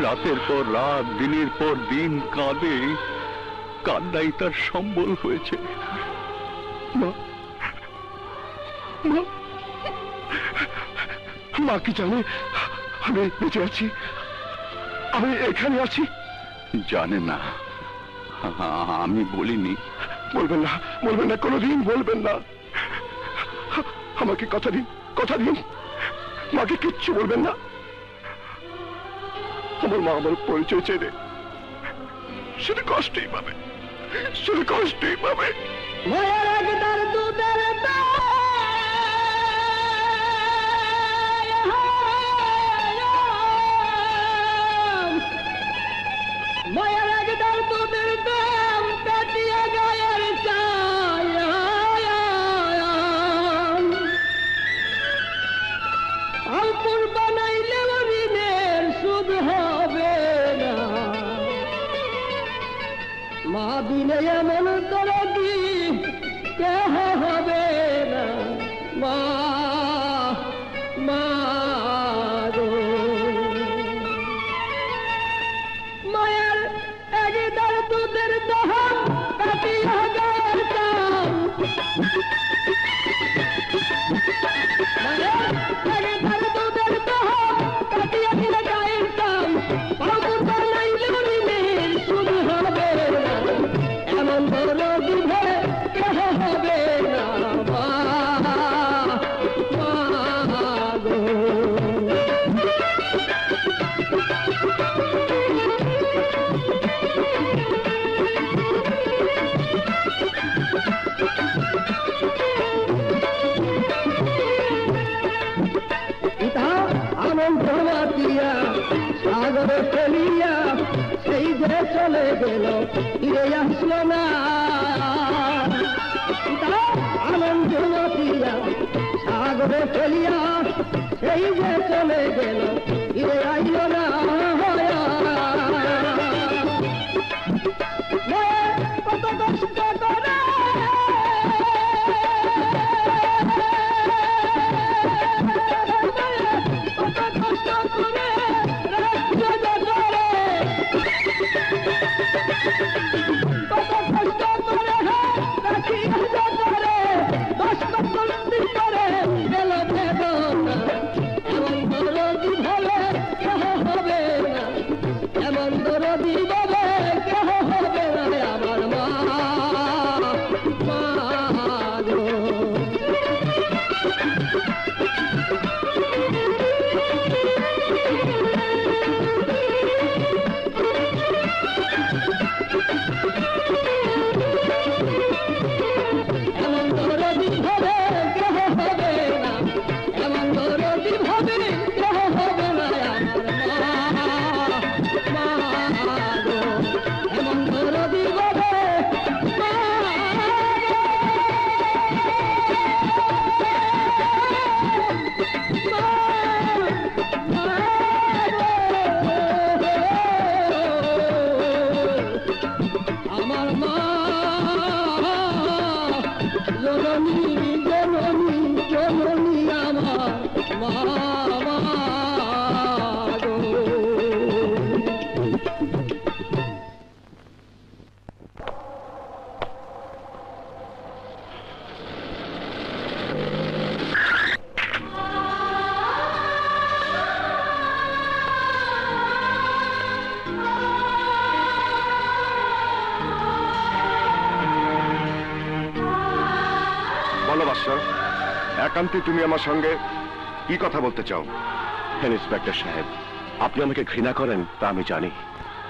রাতের পর রাত, দিনের পর দিন কাঁদে। কান্নাই তার সম্বল হয়েছে। মা, মা, মা কি জানে আমি বেঁচে আছি, আমি এখানে আছি? জানে না, আমি বলিনি। বলবেন না, বলবেন না, কোনোদিন বলবেন না। আমাকে কথা দিন, কথা দিন, মাকে কিচ্ছু বলবেন না। আমার মা আমার পরিচয় চেনে, শুধু কষ্টই পাবে, শুধু কষ্টই পাবে। মায়ের একদার দুধের দাম কাটিয়া গায়ের আলপুর বানাইলে ঋণের সুদ হবে না। মা দিনে এমন করে দি কেহ হবে না। মা, মা গো, মায়ের একদার দুধের দাম কাটিয়া গায়ের দাম। মায়ের একদার দুধের দাম কাটিয়া দিলে গায়ের দাম। আলপুর বানাইলে ঋণের সুদ হবে না। এমন বড় দুধে কেহ হবে না। মা, মা গো। পিতা আনন্দ মাতিয়া সাগরে ফেলিয়া সেই যে চলে গেল, ফিরে আসলো না। পিতা আনন্দ মাতিয়া সাগরে ফেলিয়া সেই যে চলে গেল, ফিরে আইল না। কত কষ্ট করে এমন দরদি বলে কেহ হবে না। আমার মা, মা গো। বাদশা, একান্তে তুমি আমার সঙ্গে কি কথা বলতে চাও? হ্যাঁ ইন্সপেক্টর সাহেব, আপনি আমাকে ঘৃণা করেন তা আমি জানি,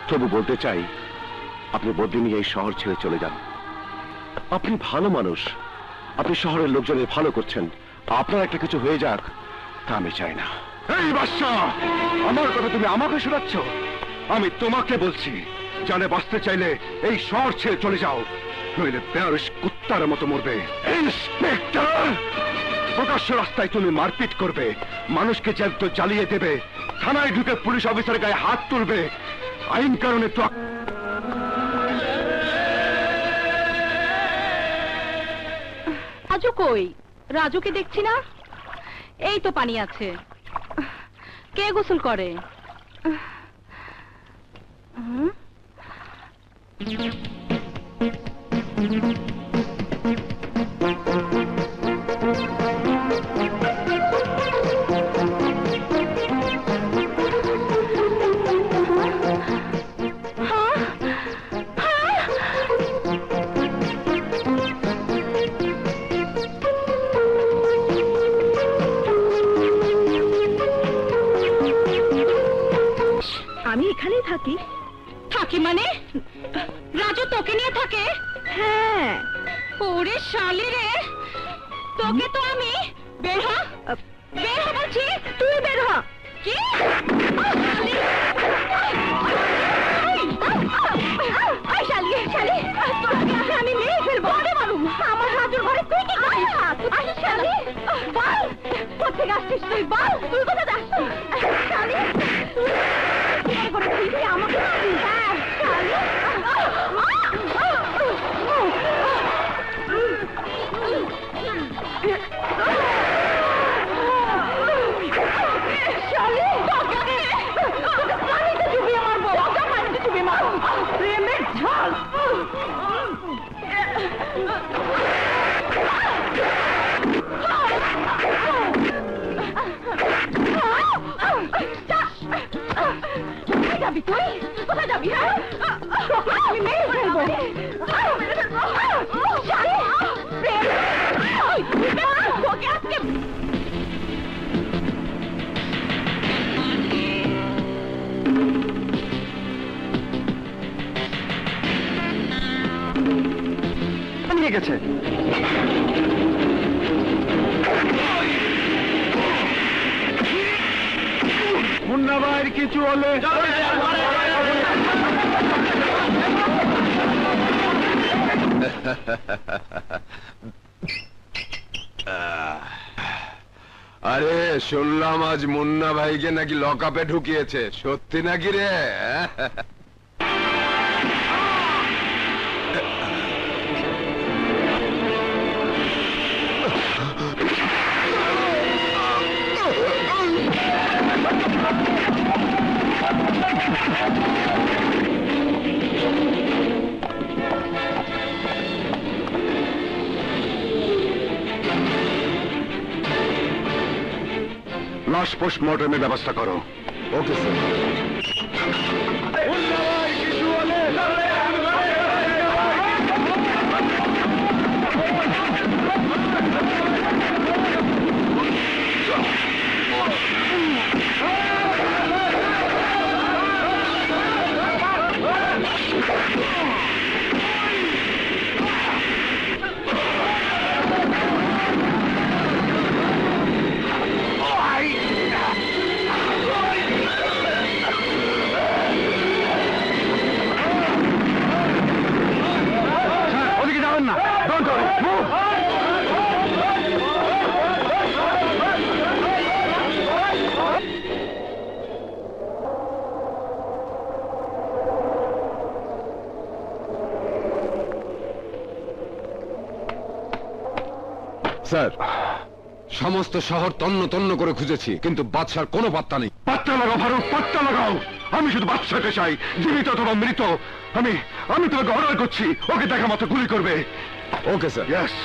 তবু বলতে চাই আপনি বদলি নিয়ে এই শহর ছেড়ে চলে যান। আপনি ভালো মানুষ, আপনি শহরের লোকজনের ভালো করছেন, আপনার একটা কিছু হয়ে যাক তা আমি চাই না। এই বাদশা, আমার কথা তুমি আমাকে শোনাচ্ছ? আমি তোমাকে বলছি, জানে বাঁচতে চাইলে এই শহর ছেড়ে চলে যাও, নইলে বেয়ারিশ কুত্তার মতো মরবে। ইন্সপেক্টর, প্রকাশ্য রাস্তায় তুমি মারপিট করবে, মানুষকে জ্যান্ত জ্বালিয়ে দেবে, থানায় ঢুকে পুলিশ অফিসারের গায়ে হাত তুলবে, আইন কারণে তো রাজু কই? রাজুকে দেখছি না। এই তো পানি আছে, কে গোসল করে? আমি এখানেই থাকি। থাকি মানে? রাজু তোকে নিয়ে থাকে? হ্যাঁ। ওরে শালি রে, তোকে তো আমি বের হ, বের হ বলছি, তুই বের হ। কি? শালি শালি, তোকে আমি মেরে ফেলবো। আমার রাজুর ঘরে তুই কি করিস? আসিস শালি, বল কোথেকে আসছিস তুই? বল তুই কোথায় যাচ্ছিস? শালি তুই করে তুই আমাকে মারবি? হ্যাঁ শালি। শালি তোকে পানিতে ডুবিয়ে মারবো, পানিতে ডুবিয়ে মারবো, প্রেমের ঝাল। কোথায় যাবি তুই? কোথায় যাবি? হ্যাঁ আমি মেরে ফেলবো। তোকে আজকে নিয়ে গেছে। মুন্না ভাইয়ের কিছু হলে আরে শুনলাম আজ মুন্না ভাইকে নাকি লকআপে ঢুকিয়েছে, সত্যি নাকি রে? লাশ পোস্টমর্টমের ব্যবস্থা করো। Okay sir. স্যার, সমস্ত শহর তন্ন তন্ন করে খুঁজেছি, কিন্তু বাদশার কোনো পাত্তা নেই। পাত্তা লাগাও ফারুক, পাত্তা লাগাও। আমি শুধু বাদশাকে চাই, জীবিত অথবা মৃত। আমি তোমাকে অর্ডার করছি, ওকে দেখা মাত্র গুলি করবে। Okay sir. ইয়েস।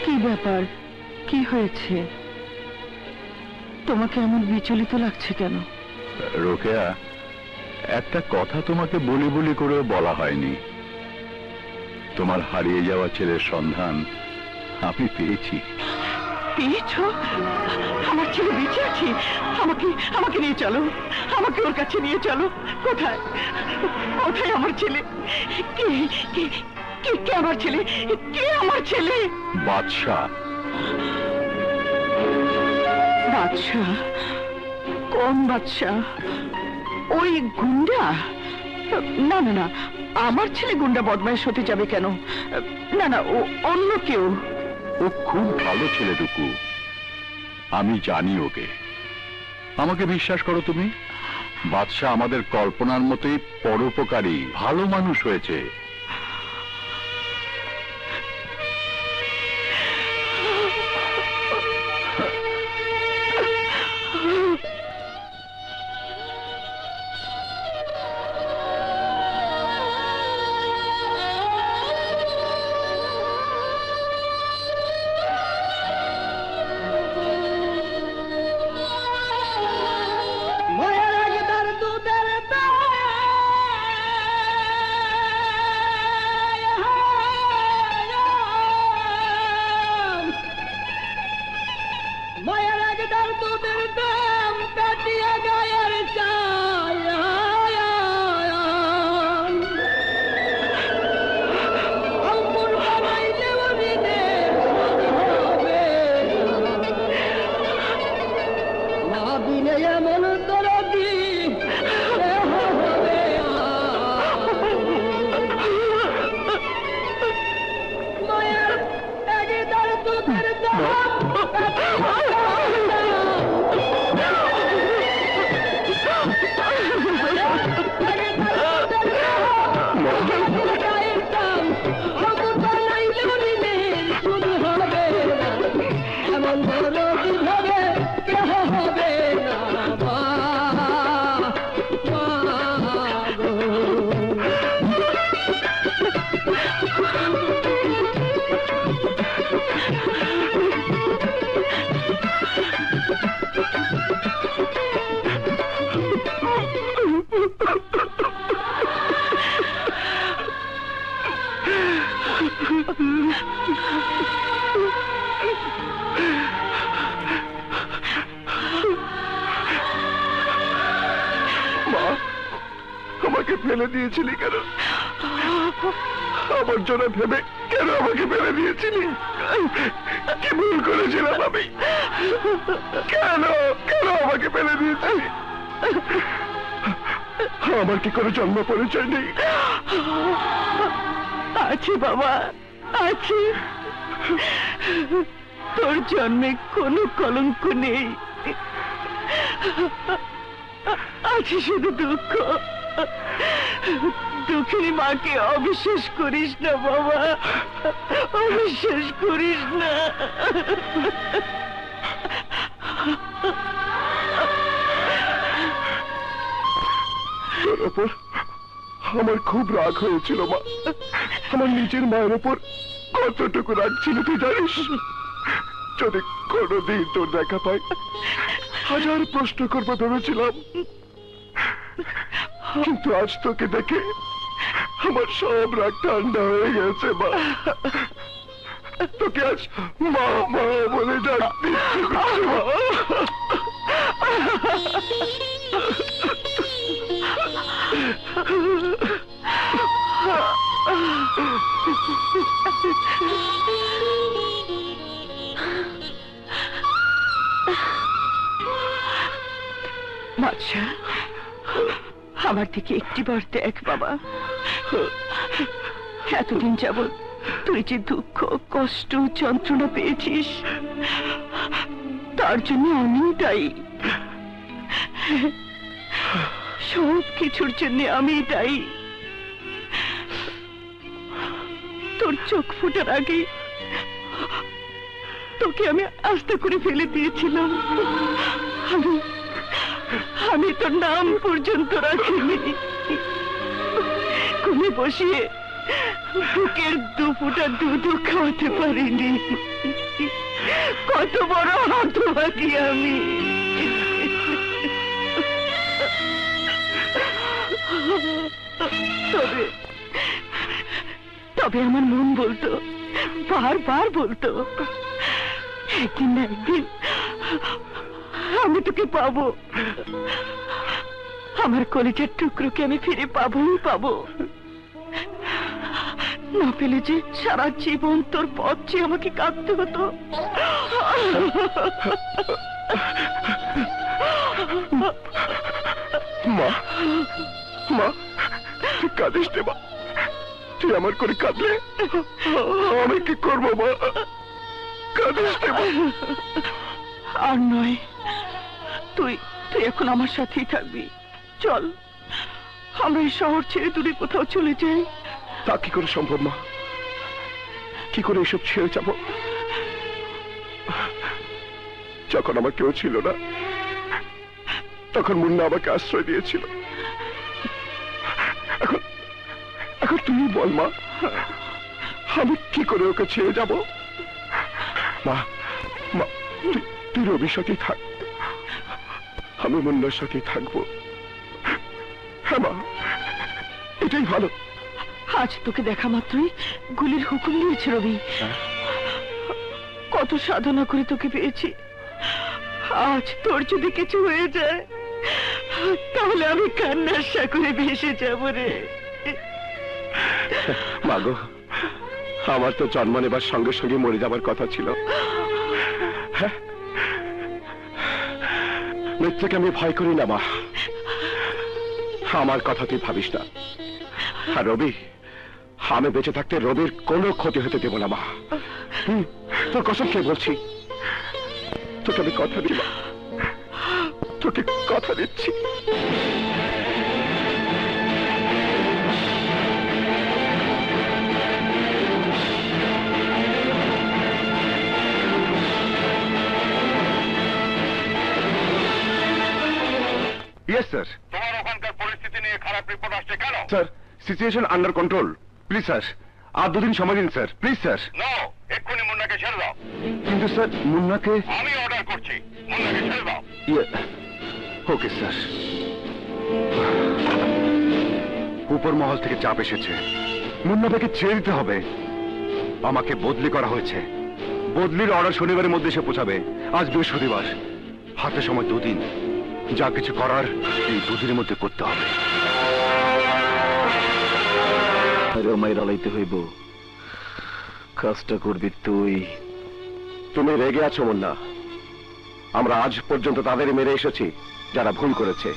কি ব্যাপার, কি হয়েছে? তোমাকে এমন বিচলিত লাগছে কেন? রোকেয়া, একটা কথা তোমাকে বলি বলি করেও বলা হয়নি। তোমার হারিয়ে যাওয়া ছেলের সন্ধান আমি পেয়েছি। পেয়েছো? আমার ছেলে বেঁচে আছে? আমাকে আমাকে নিয়ে চলো, আমাকে ওর কাছে নিয়ে চলো। কোথায় কোথায় আমার ছেলে? কে কে কে কে আমার ছেলে? কে আমার ছেলে? বাদশাহ। বাদশাহ? কোন বাদশাহ? ওই গুন্ডা? না না না, আমার ছেলে গুন্ডা বদমাইশ হতে যাবে কেন? না না, ও অন্য কেউ। ও খুব ভালো ছেলে টুকু, আমি জানি ওকে। আমাকে বিশ্বাস করো তুমি, বাদশাহ আমাদের কল্পনার মতোই পরোপকারী ভালো মানুষ হয়েছে। আমাকে ফেলে দিয়েছিলি কেন? আমার জন্য ভেবে কেন আমাকে ফেলে দিয়েছিলি? কি ভুল করেছিলাম আমি? কেন কেন আমাকে ফেলে দিয়েছিলি? আমার কি কোনো জন্ম পরিচয় নেই? আছে বাবা, আছে। তোর জন্মে কোনো কলঙ্ক নেই, আছে শুধু দুঃখ। দুঃখের মাকে অবিশ্বাস করিস না বাবা, অবিশ্বাস করিস না। তোর ওপর আমার খুব রাগ হয়েছিল মা। আমার নিজের মায়ের ওপর কতটুকু রাগ ছিল তুই জানিস? যদি কোনোদিন তোর দেখা পাই হাজার প্রশ্ন করবো ভেবেছিলাম, কিন্তু আজ তোকে দেখে আমার সব রাগ ঠান্ডা হয়ে গেছে মা। তোকে আজ মা মা বলে ডাক দিচ্ছি মা। বাদশা, আমার দিকে একটিবার দেখ বাবা। এতদিন যাবৎ তুই যে দুঃখ কষ্ট যন্ত্রণা পেয়েছিস তার জন্য আমি দায়ী, সব কিছুর জন্য আমি দায়ী। তোর চোখ ফোটার আগে তোকে আমি আস্তে করে ফেলে দিয়েছিলাম। আমি তোর নাম পর্যন্ত রাখিনি, কোলে বসিয়ে বুকের 2 ফোঁটা দুধও খাওয়াতে পারিনি। কত বড় হতভাগী আমি। তবে তবে আমার মন বলতো, বারবার বলতো, একদিন না একদিন আমি তোকে পাবো, আমার কলিজার টুকরোকে আমি ফিরে পাবোই পাবো। না পেলে যে সারা জীবন তোর পথ চেয়ে আমাকে কাঁদতে হতো। মা, মা, তুই কাঁদিস নে মা, তুই আমার করে কাঁদলে আমি কি করবো মা? কাঁদিস নে মা। আর নয়, তুই তুই এখন আমার সাথেই থাকবি। চল আমরা এই শহর ছেড়ে দূরে কোথাও চলে যাই। তা কি করে সম্ভব মা? কি করে এসব ছেড়ে যাব? যখন আমার কেউ ছিল না তখন মুন্না আমাকে আশ্রয় দিয়েছিল। এখন এখন তুই বল মা, আমি কি করে ওকে ছেড়ে যাব? মা, মা, তুই রবির সাথেই থাক, আমি মুন্নার সাথেই থাকবো। হ্যাঁ মা, এটাই ভালো। আজ তোকে দেখা মাত্রই গুলির হুকুম দিয়েছে রবি। কত সাধনা করে তোকে পেয়েছি। আজ তোর যদি কিছু হয়ে যায় তাহলে আমি কান্নার সাগরে ভেসে যাব রে। মাগো, আমার তো জন্ম নেবার সঙ্গে সঙ্গে মরে যাবার কথা ছিল। হ্যাঁ, মৃত্যুকে আমি ভয় করি না মা, আমার কথা তুই ভাবিস না। আর রবি, আমি বেঁচে থাকতে রবির কোনো ক্ষতি হতে দেব না মা। তোর কসম খেয়ে বলছি, তোকে আমি কথা দিই মা, তোকে কথা দিচ্ছি। Yes sir. তোমার ওখানকার পরিস্থিতি নিয়ে খারাপ রিপোর্ট আসছে কেন? Sir, situation under control. Please sir, আর 2 দিন সময় দিন স্যার, প্লিজ স্যার। নো, এক্ষুনি মুন্নাকে ছেড়ে দাও। কিন্তু স্যার মুন্নাকে আমি অর্ডার করছি, মুন্নাকে ছেড়ে দাও। Okay sir. উপর মহল থেকে চাপ এসেছে, মুন্নাকে ছেড়ে দিতে হবে। আমাকে বদলি করা হয়েছে, বদলির অর্ডার শনিবারের মধ্যে এসে পৌঁছাবে। আজ বৃহস্পতিবার, হাতে সময় 2 দিন। যা কিছু করার এই 2 দিনের মধ্যে করতে হবে। আমায় রালাইতে হইব, কাজটা করবি তুই। তুমি রেগে আছো মুন্না। আমরা আজ পর্যন্ত তাদেরই মেরে এসেছি যারা ভুল করেছে,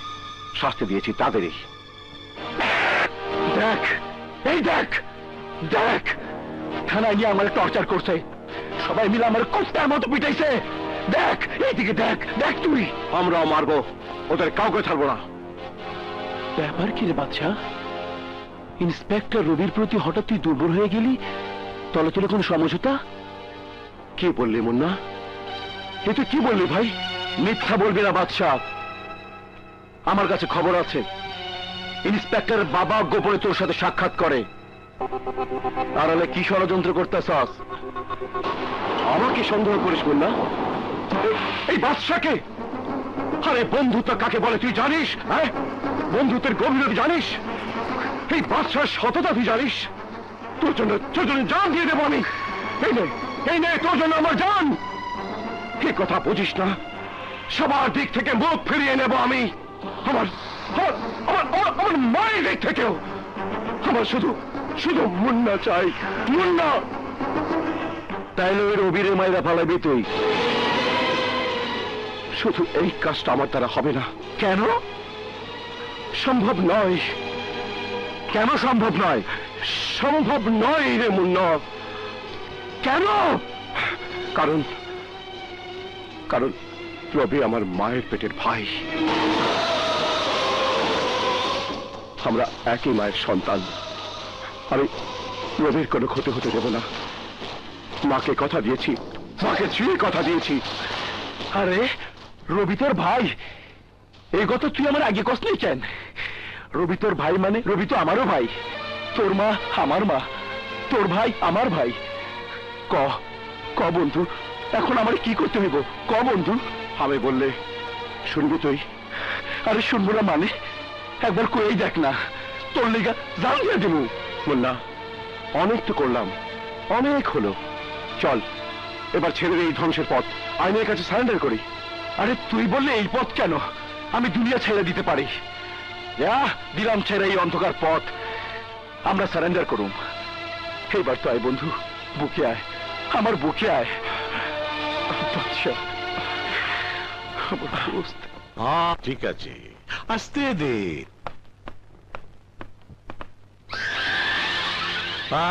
শাস্তি দিয়েছি তাদেরই। দেখ, এই দেখ, দেখ, থানায় গিয়ে আমার টর্চার করছে, সবাই মিলে আমার কুত্তার মতো পিটাইছে। দেখ, এইদিকে দেখ, দেখ তুই। আমরাও মারবো, ওদের কাউকে ছাড়বো না। ব্যাপার কি রে বাচ্চা? ইন্সপেক্টর রবির প্রতি হঠাৎ তুই দুর্বল হয়ে গেলি? তলে তলে কোন সমঝোতা? কি বললি মুন্না? এ তুই কি বললি ভাই? মিথ্যা বলবি না বাদশা, আমার কাছে খবর আছে ইন্সপেক্টর বাবা গোপনে তোর সাথে সাক্ষাৎ করে। আড়ালে কি ষড়যন্ত্র করতেছস? আমাকে সন্দেহ করিস মুন্না? এই বাদশাকে? আরে বন্ধুত্ব কাকে বলে তুই জানিস? হ্যাঁ, বন্ধুত্বের গভীরতা জানিস? এই বাদশার সততা তুই জানিস? তোর জন্য জান দিয়ে দেবো আমি। এই নে তোর জন্য আমার জান। এ কথা বুঝিস না? সবার দিক থেকে মুখ ফিরিয়ে নেব আমি। আমার মায়ের দিক থেকেও। আমার শুধু মুন্না চাই, মুন্না। তাইলে ওই রবিরে মাইরা ফালাবি তুই? শুধু এই কাজটা আমার দ্বারা হবে না। কেন সম্ভব নয়? কেন সম্ভব নয়? সম্ভব নয় রে মুন্না। কেন? কারণ রবি আমার মায়ের পেটের ভাই। আমরা একই মায়ের সন্তান। আমি রবির কোনো ক্ষতি হতে দেব না। মাকে কথা দিয়েছি, মাকে ছুঁয়ে কথা দিয়েছি। আরে রবি তোর ভাই, এই কথা তুই আমার আগে কষ্ট কেন? রবি তোর ভাই মানে রবি তো আমারও ভাই। তোর মা আমার মা, তোর ভাই আমার ভাই। ক বন্ধু, এখন আমার কি করতে হইব ক বন্ধু? আমি বললে শুনবি তুই? আরে শুনবো না মানে? একবার কই দেখ না, তোর লিগা জান দিয়ে দিব। মুন্না, অনেক তো করলাম, অনেক হলো, চল এবার ছেড়ে এই ধ্বংসের পথ, আইনের কাছে সারেন্ডার করি। আরে তুই বললে এই পথ কেন? আমি দুনিয়া ছেড়ে দিতে পারি। দিলাম ছেড়ে এই অন্ধকার পথ, আমরা সারেন্ডার করুম। এইবার তো আয় বন্ধু, বুকে আয়, আমার বুকে আয়। ঠিক আছে, আসতে দে।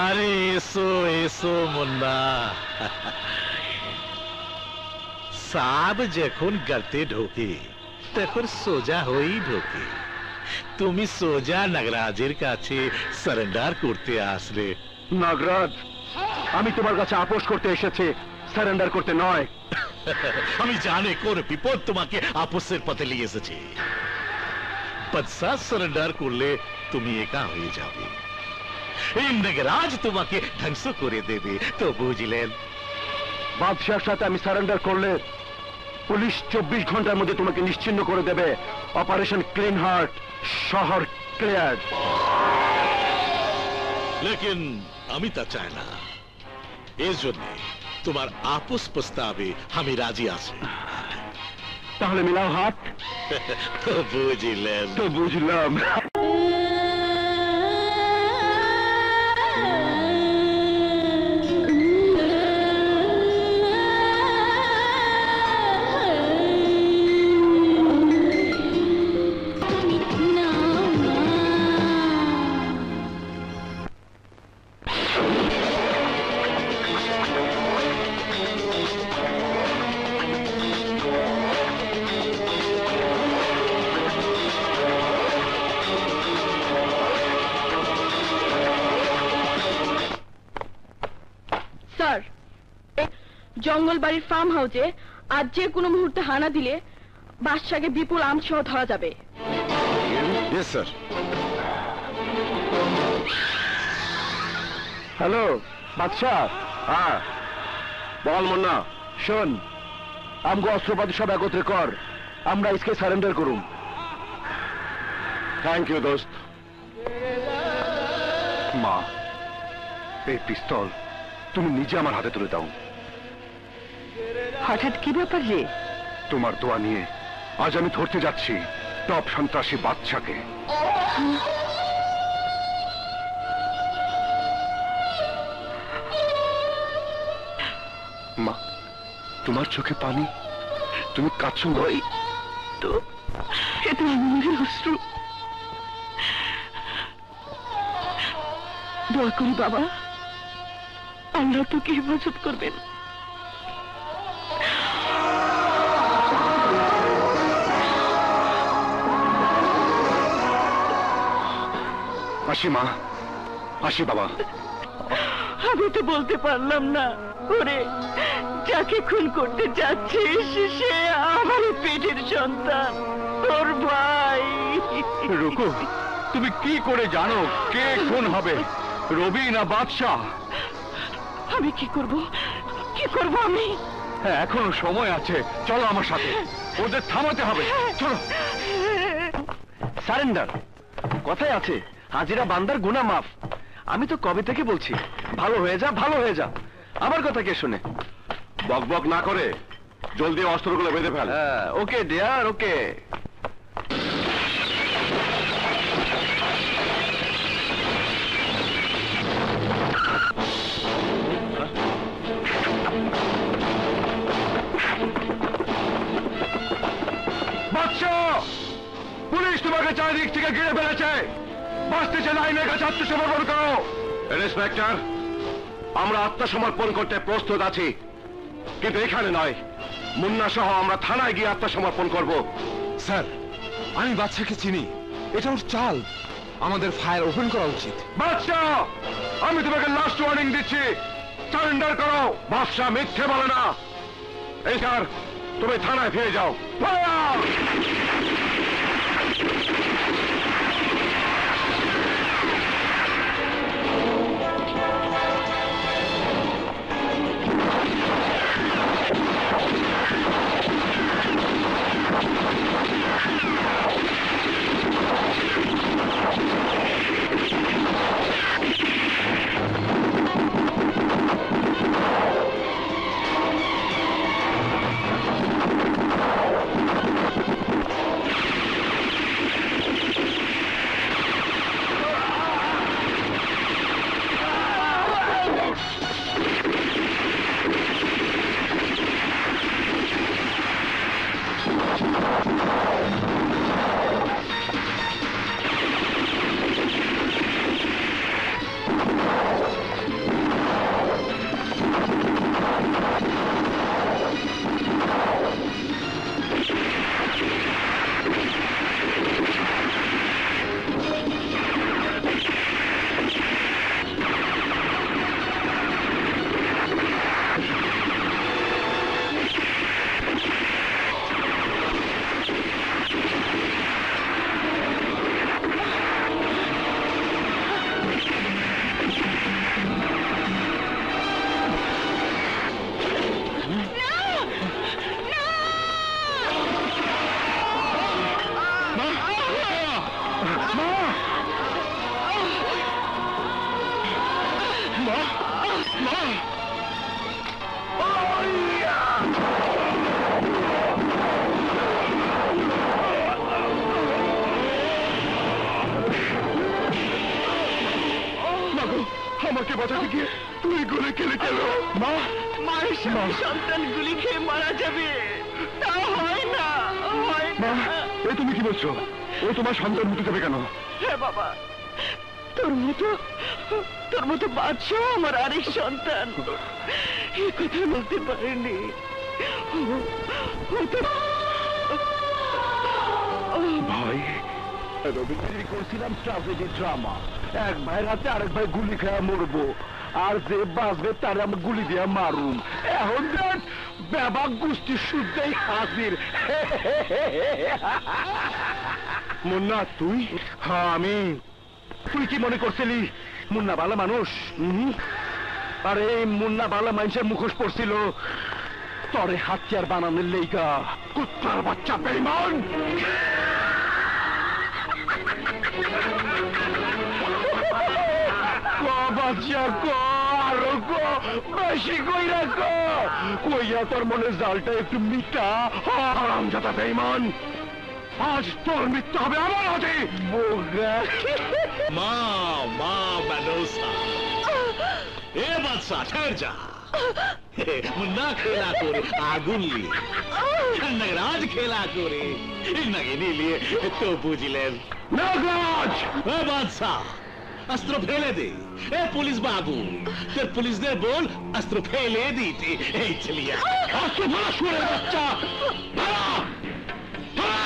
আরে এসো এসো মুন্না। সাপ যখন গর্তে ঢোকে তখন সোজা হয়েই ঢোকে। তুমি সোজা নাগরাজের কাছে সারেন্ডার করতে আসলে। নাগরাজ, আমি তোমার কাছে আপোষ করতে এসেছি, সারেন্ডার করতে নয়। আমি জানি কোন বিপদ তোমাকে আপোষের পথে নিয়ে এসেছে। বাদশা সারেন্ডার করলে তুমি একা হয়ে যাবে, এই নাগরাজ তোমাকে ধ্বংস করে দেবে, তো বুঝলেন? বাদশার সাথে আমি সারেন্ডার করলে পুলিশ 24 ঘন্টার মধ্যে তোমাকে নিশ্চিহ্ন করে দেবে। অপারেশন ক্লিন হার্ট, শহর ক্লিয়ার। লেকিন আমি তা চাই না, এর জন্য তোমার আপোষ প্রস্তাবে আমি রাজি আছি। তাহলে মিলাও হাত। তো বুঝলেন? তো বুঝলাম। স্যার, জঙ্গল বাড়ির ফার্ম হাউসে আজ যে কোনো মুহূর্তে হানা দিলে বাদশাকে বিপুল আম সহ ধরা যাবে। Yes sir. হ্যালো বাদশা। হ্যাঁ বল মুন্না। শোন, আমগো অস্ত্রপাতি সব একত্রে কর, আমরা আজকে সারেন্ডার করুম। থ্যাংক ইউ দোস্ত। মা, এই পিস্তল তুমি নিজে আমার হাতে তুলে দাও। হঠাৎ কি ব্যাপার রে? তোমার দোয়া নিয়ে আজ আমি ধরতে যাচ্ছি টপ সন্ত্রাসী বাদশাকে। মা, তোমার চোখে পানি, তুমি কাঁদছো? ওই তো, এত আনন্দের অশ্রু। দোয়া করি বাবা, আল্লাহ তোকে হেফাজত করবেন। আসি মা, আসি বাবা। আমি তো বলতে পারলাম না করে, যাকে খুন করতে যাচ্ছিস সে আমার পেটের সন্তান, তোর ভাই। রুকু, তুমি কি করে জানো কে খুন হবে, রবি না বাদশাহ? আমি কি করব, কি করব আমি? হ্যাঁ, এখনো সময় আছে, চলো আমার সাথে, ওদের থামাতে হবে, চলো। সারেন্ডার কথাই আছে, হাজিরা বান্দার গুনাহ মাফ। আমি তো কবে থেকে বলছি ভালো হয়ে যা, ভালো হয়ে যা। আমার কথা কে শুনে? বকবক না করে জলদি অস্ত্রগুলো বেঁধে ফেল। ওকে ডিয়ার, ওকে। পুলিশ তোমাকে চারিদিক থেকে ঘিরে ফেলেছে, বাঁচতে চাইলে আইনের কাছে আত্মসমর্পণ করো। ইন্সপেক্টর, আমরা আত্মসমর্পণ করতে প্রস্তুত আছি, কিন্তু এখানে নয়, মুন্না সহ আমরা থানায় গিয়ে আত্মসমর্পণ করব। স্যার, আমি বাদশাকে চিনি, এটা ওর চাল, আমাদের ফায়ার ওপেন করা উচিত। বাদশা, আমি তোমাকে লাস্ট ওয়ার্নিং দিচ্ছি, সারেন্ডার করো। বাদশা মিথ্যে বলে না। এই স্যার, তুমি থানায় ফিরে যাও। ফায়ার! আমাকে বাঁচাতে গিয়ে তুই গুলি খেলে গেল। মা, মায়ের সাথে সন্তান গুলি খেয়ে মারা যাবে, তা হয় না, হয় মা, না। এ তুমি কি বলছো? ও তোমার সন্তান হতে যাবে কেন? হ্যাঁ বাবা, তোর মতো বাদশাহ আমার আরেক সন্তান, এ কথা বলতে পারেনি। ভাই, করছিলাম ট্রাজেডি ড্রামা, এক ভাইয়ের হাতে আরেক ভাই গুলি খেয়ে মরবো, আর যে বাঁচবে তার আমি গুলি দিয়ে মারুম। এখন দেখ ব্যাপক গোষ্ঠী শুদ্ধই হাজির। মুন্না তুই? হ্যাঁ আমি। তুই কি মনে করছিলি মুন্না ভালো মানুষ? আরে মুন্না ভালো মানুষের মুখোশ পড়ছিল তরে হাতিয়ার বানানোর লেগা। কুত্তার বাচ্চা বেঈমান! বেশি কইরা কইয়া তোর মনে জালটা একটু মিটা। হারামজাদা বেঈমান, আজ তোর মৃত্যু হবে আমার হাতে। মা মা মানসা, এ বাদশা ठहर जा। मुन्ना खेला करे आगुन लिए, नगराज खेला करे नगिनी लिए, तो बुझलेन নাগরাজ! এ বাদশা, অস্ত্র ফেলে দে। এ পুলিশ বাবু, তোর পুলিশদের বল অস্ত্র ফেলে দিতে। এই চলিয়া অস্ত্র ফেলা শুয়ে বাচ্চা! ধরা! ধরা!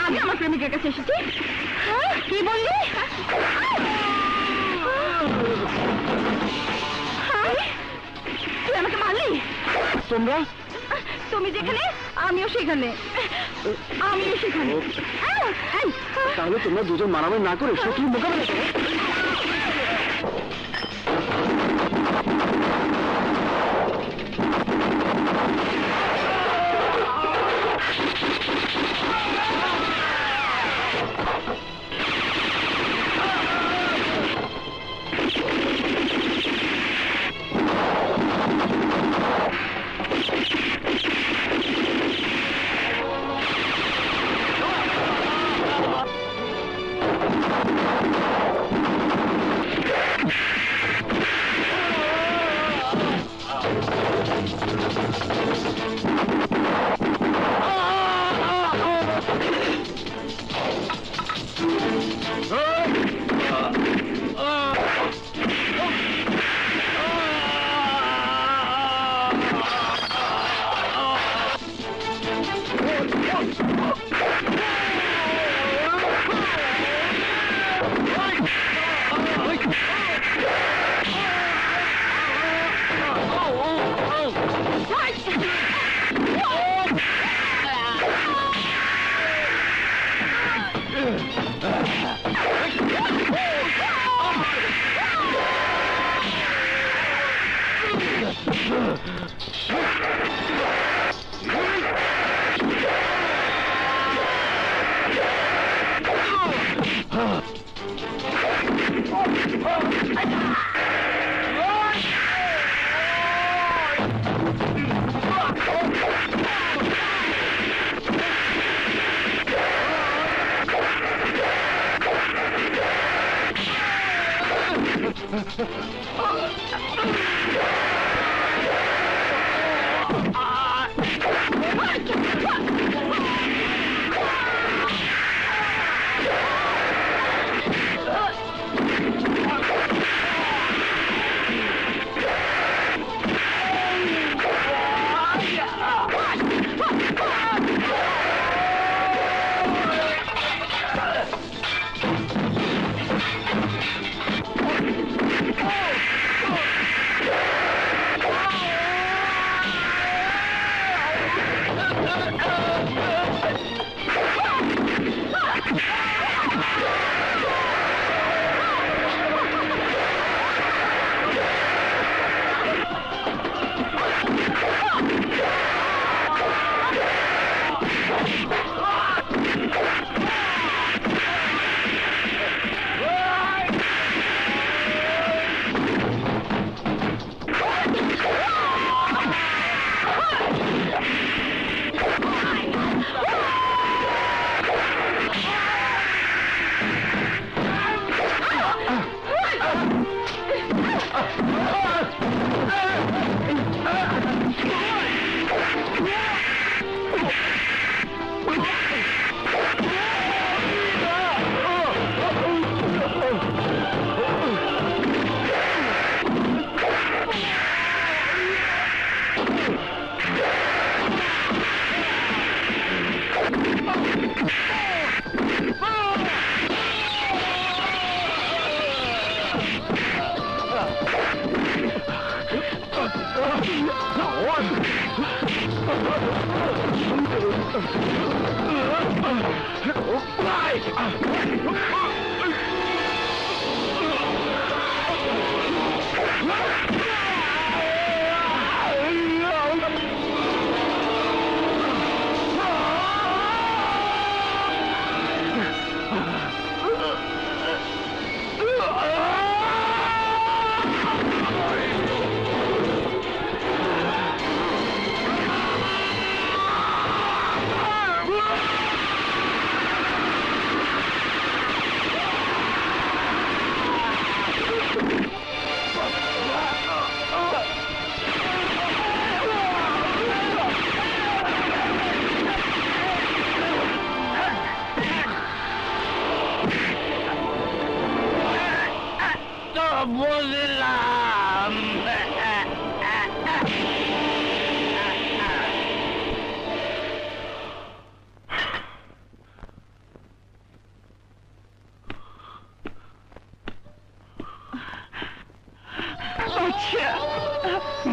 আমি আমার প্রেমিকের কাছে এসেছি। কি বললি? তুই আমাকে মারলি? তোমরা? তুমি যেখানে আমিও সেখানে, আমিও সেখানে। তাহলে তোমরা দুজন মারামারি না করে শত্রুর মোকাবেলা করো।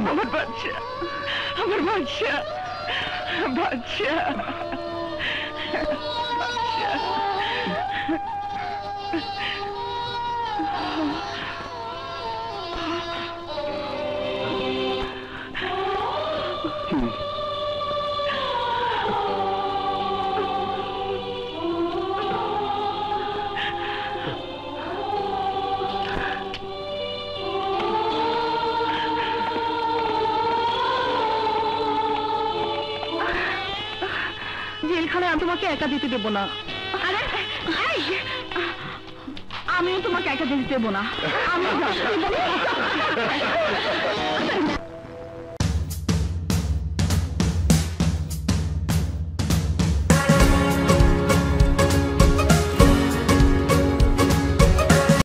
আমার বাচ্চা, আমার বাচ্চা, বাচ্চা, বাচ্চা। জেলখানায় আমি তোমাকে একা যেতে দেবো না। আরে আমিও তোমাকে একা যেতে দেবো না। আমিও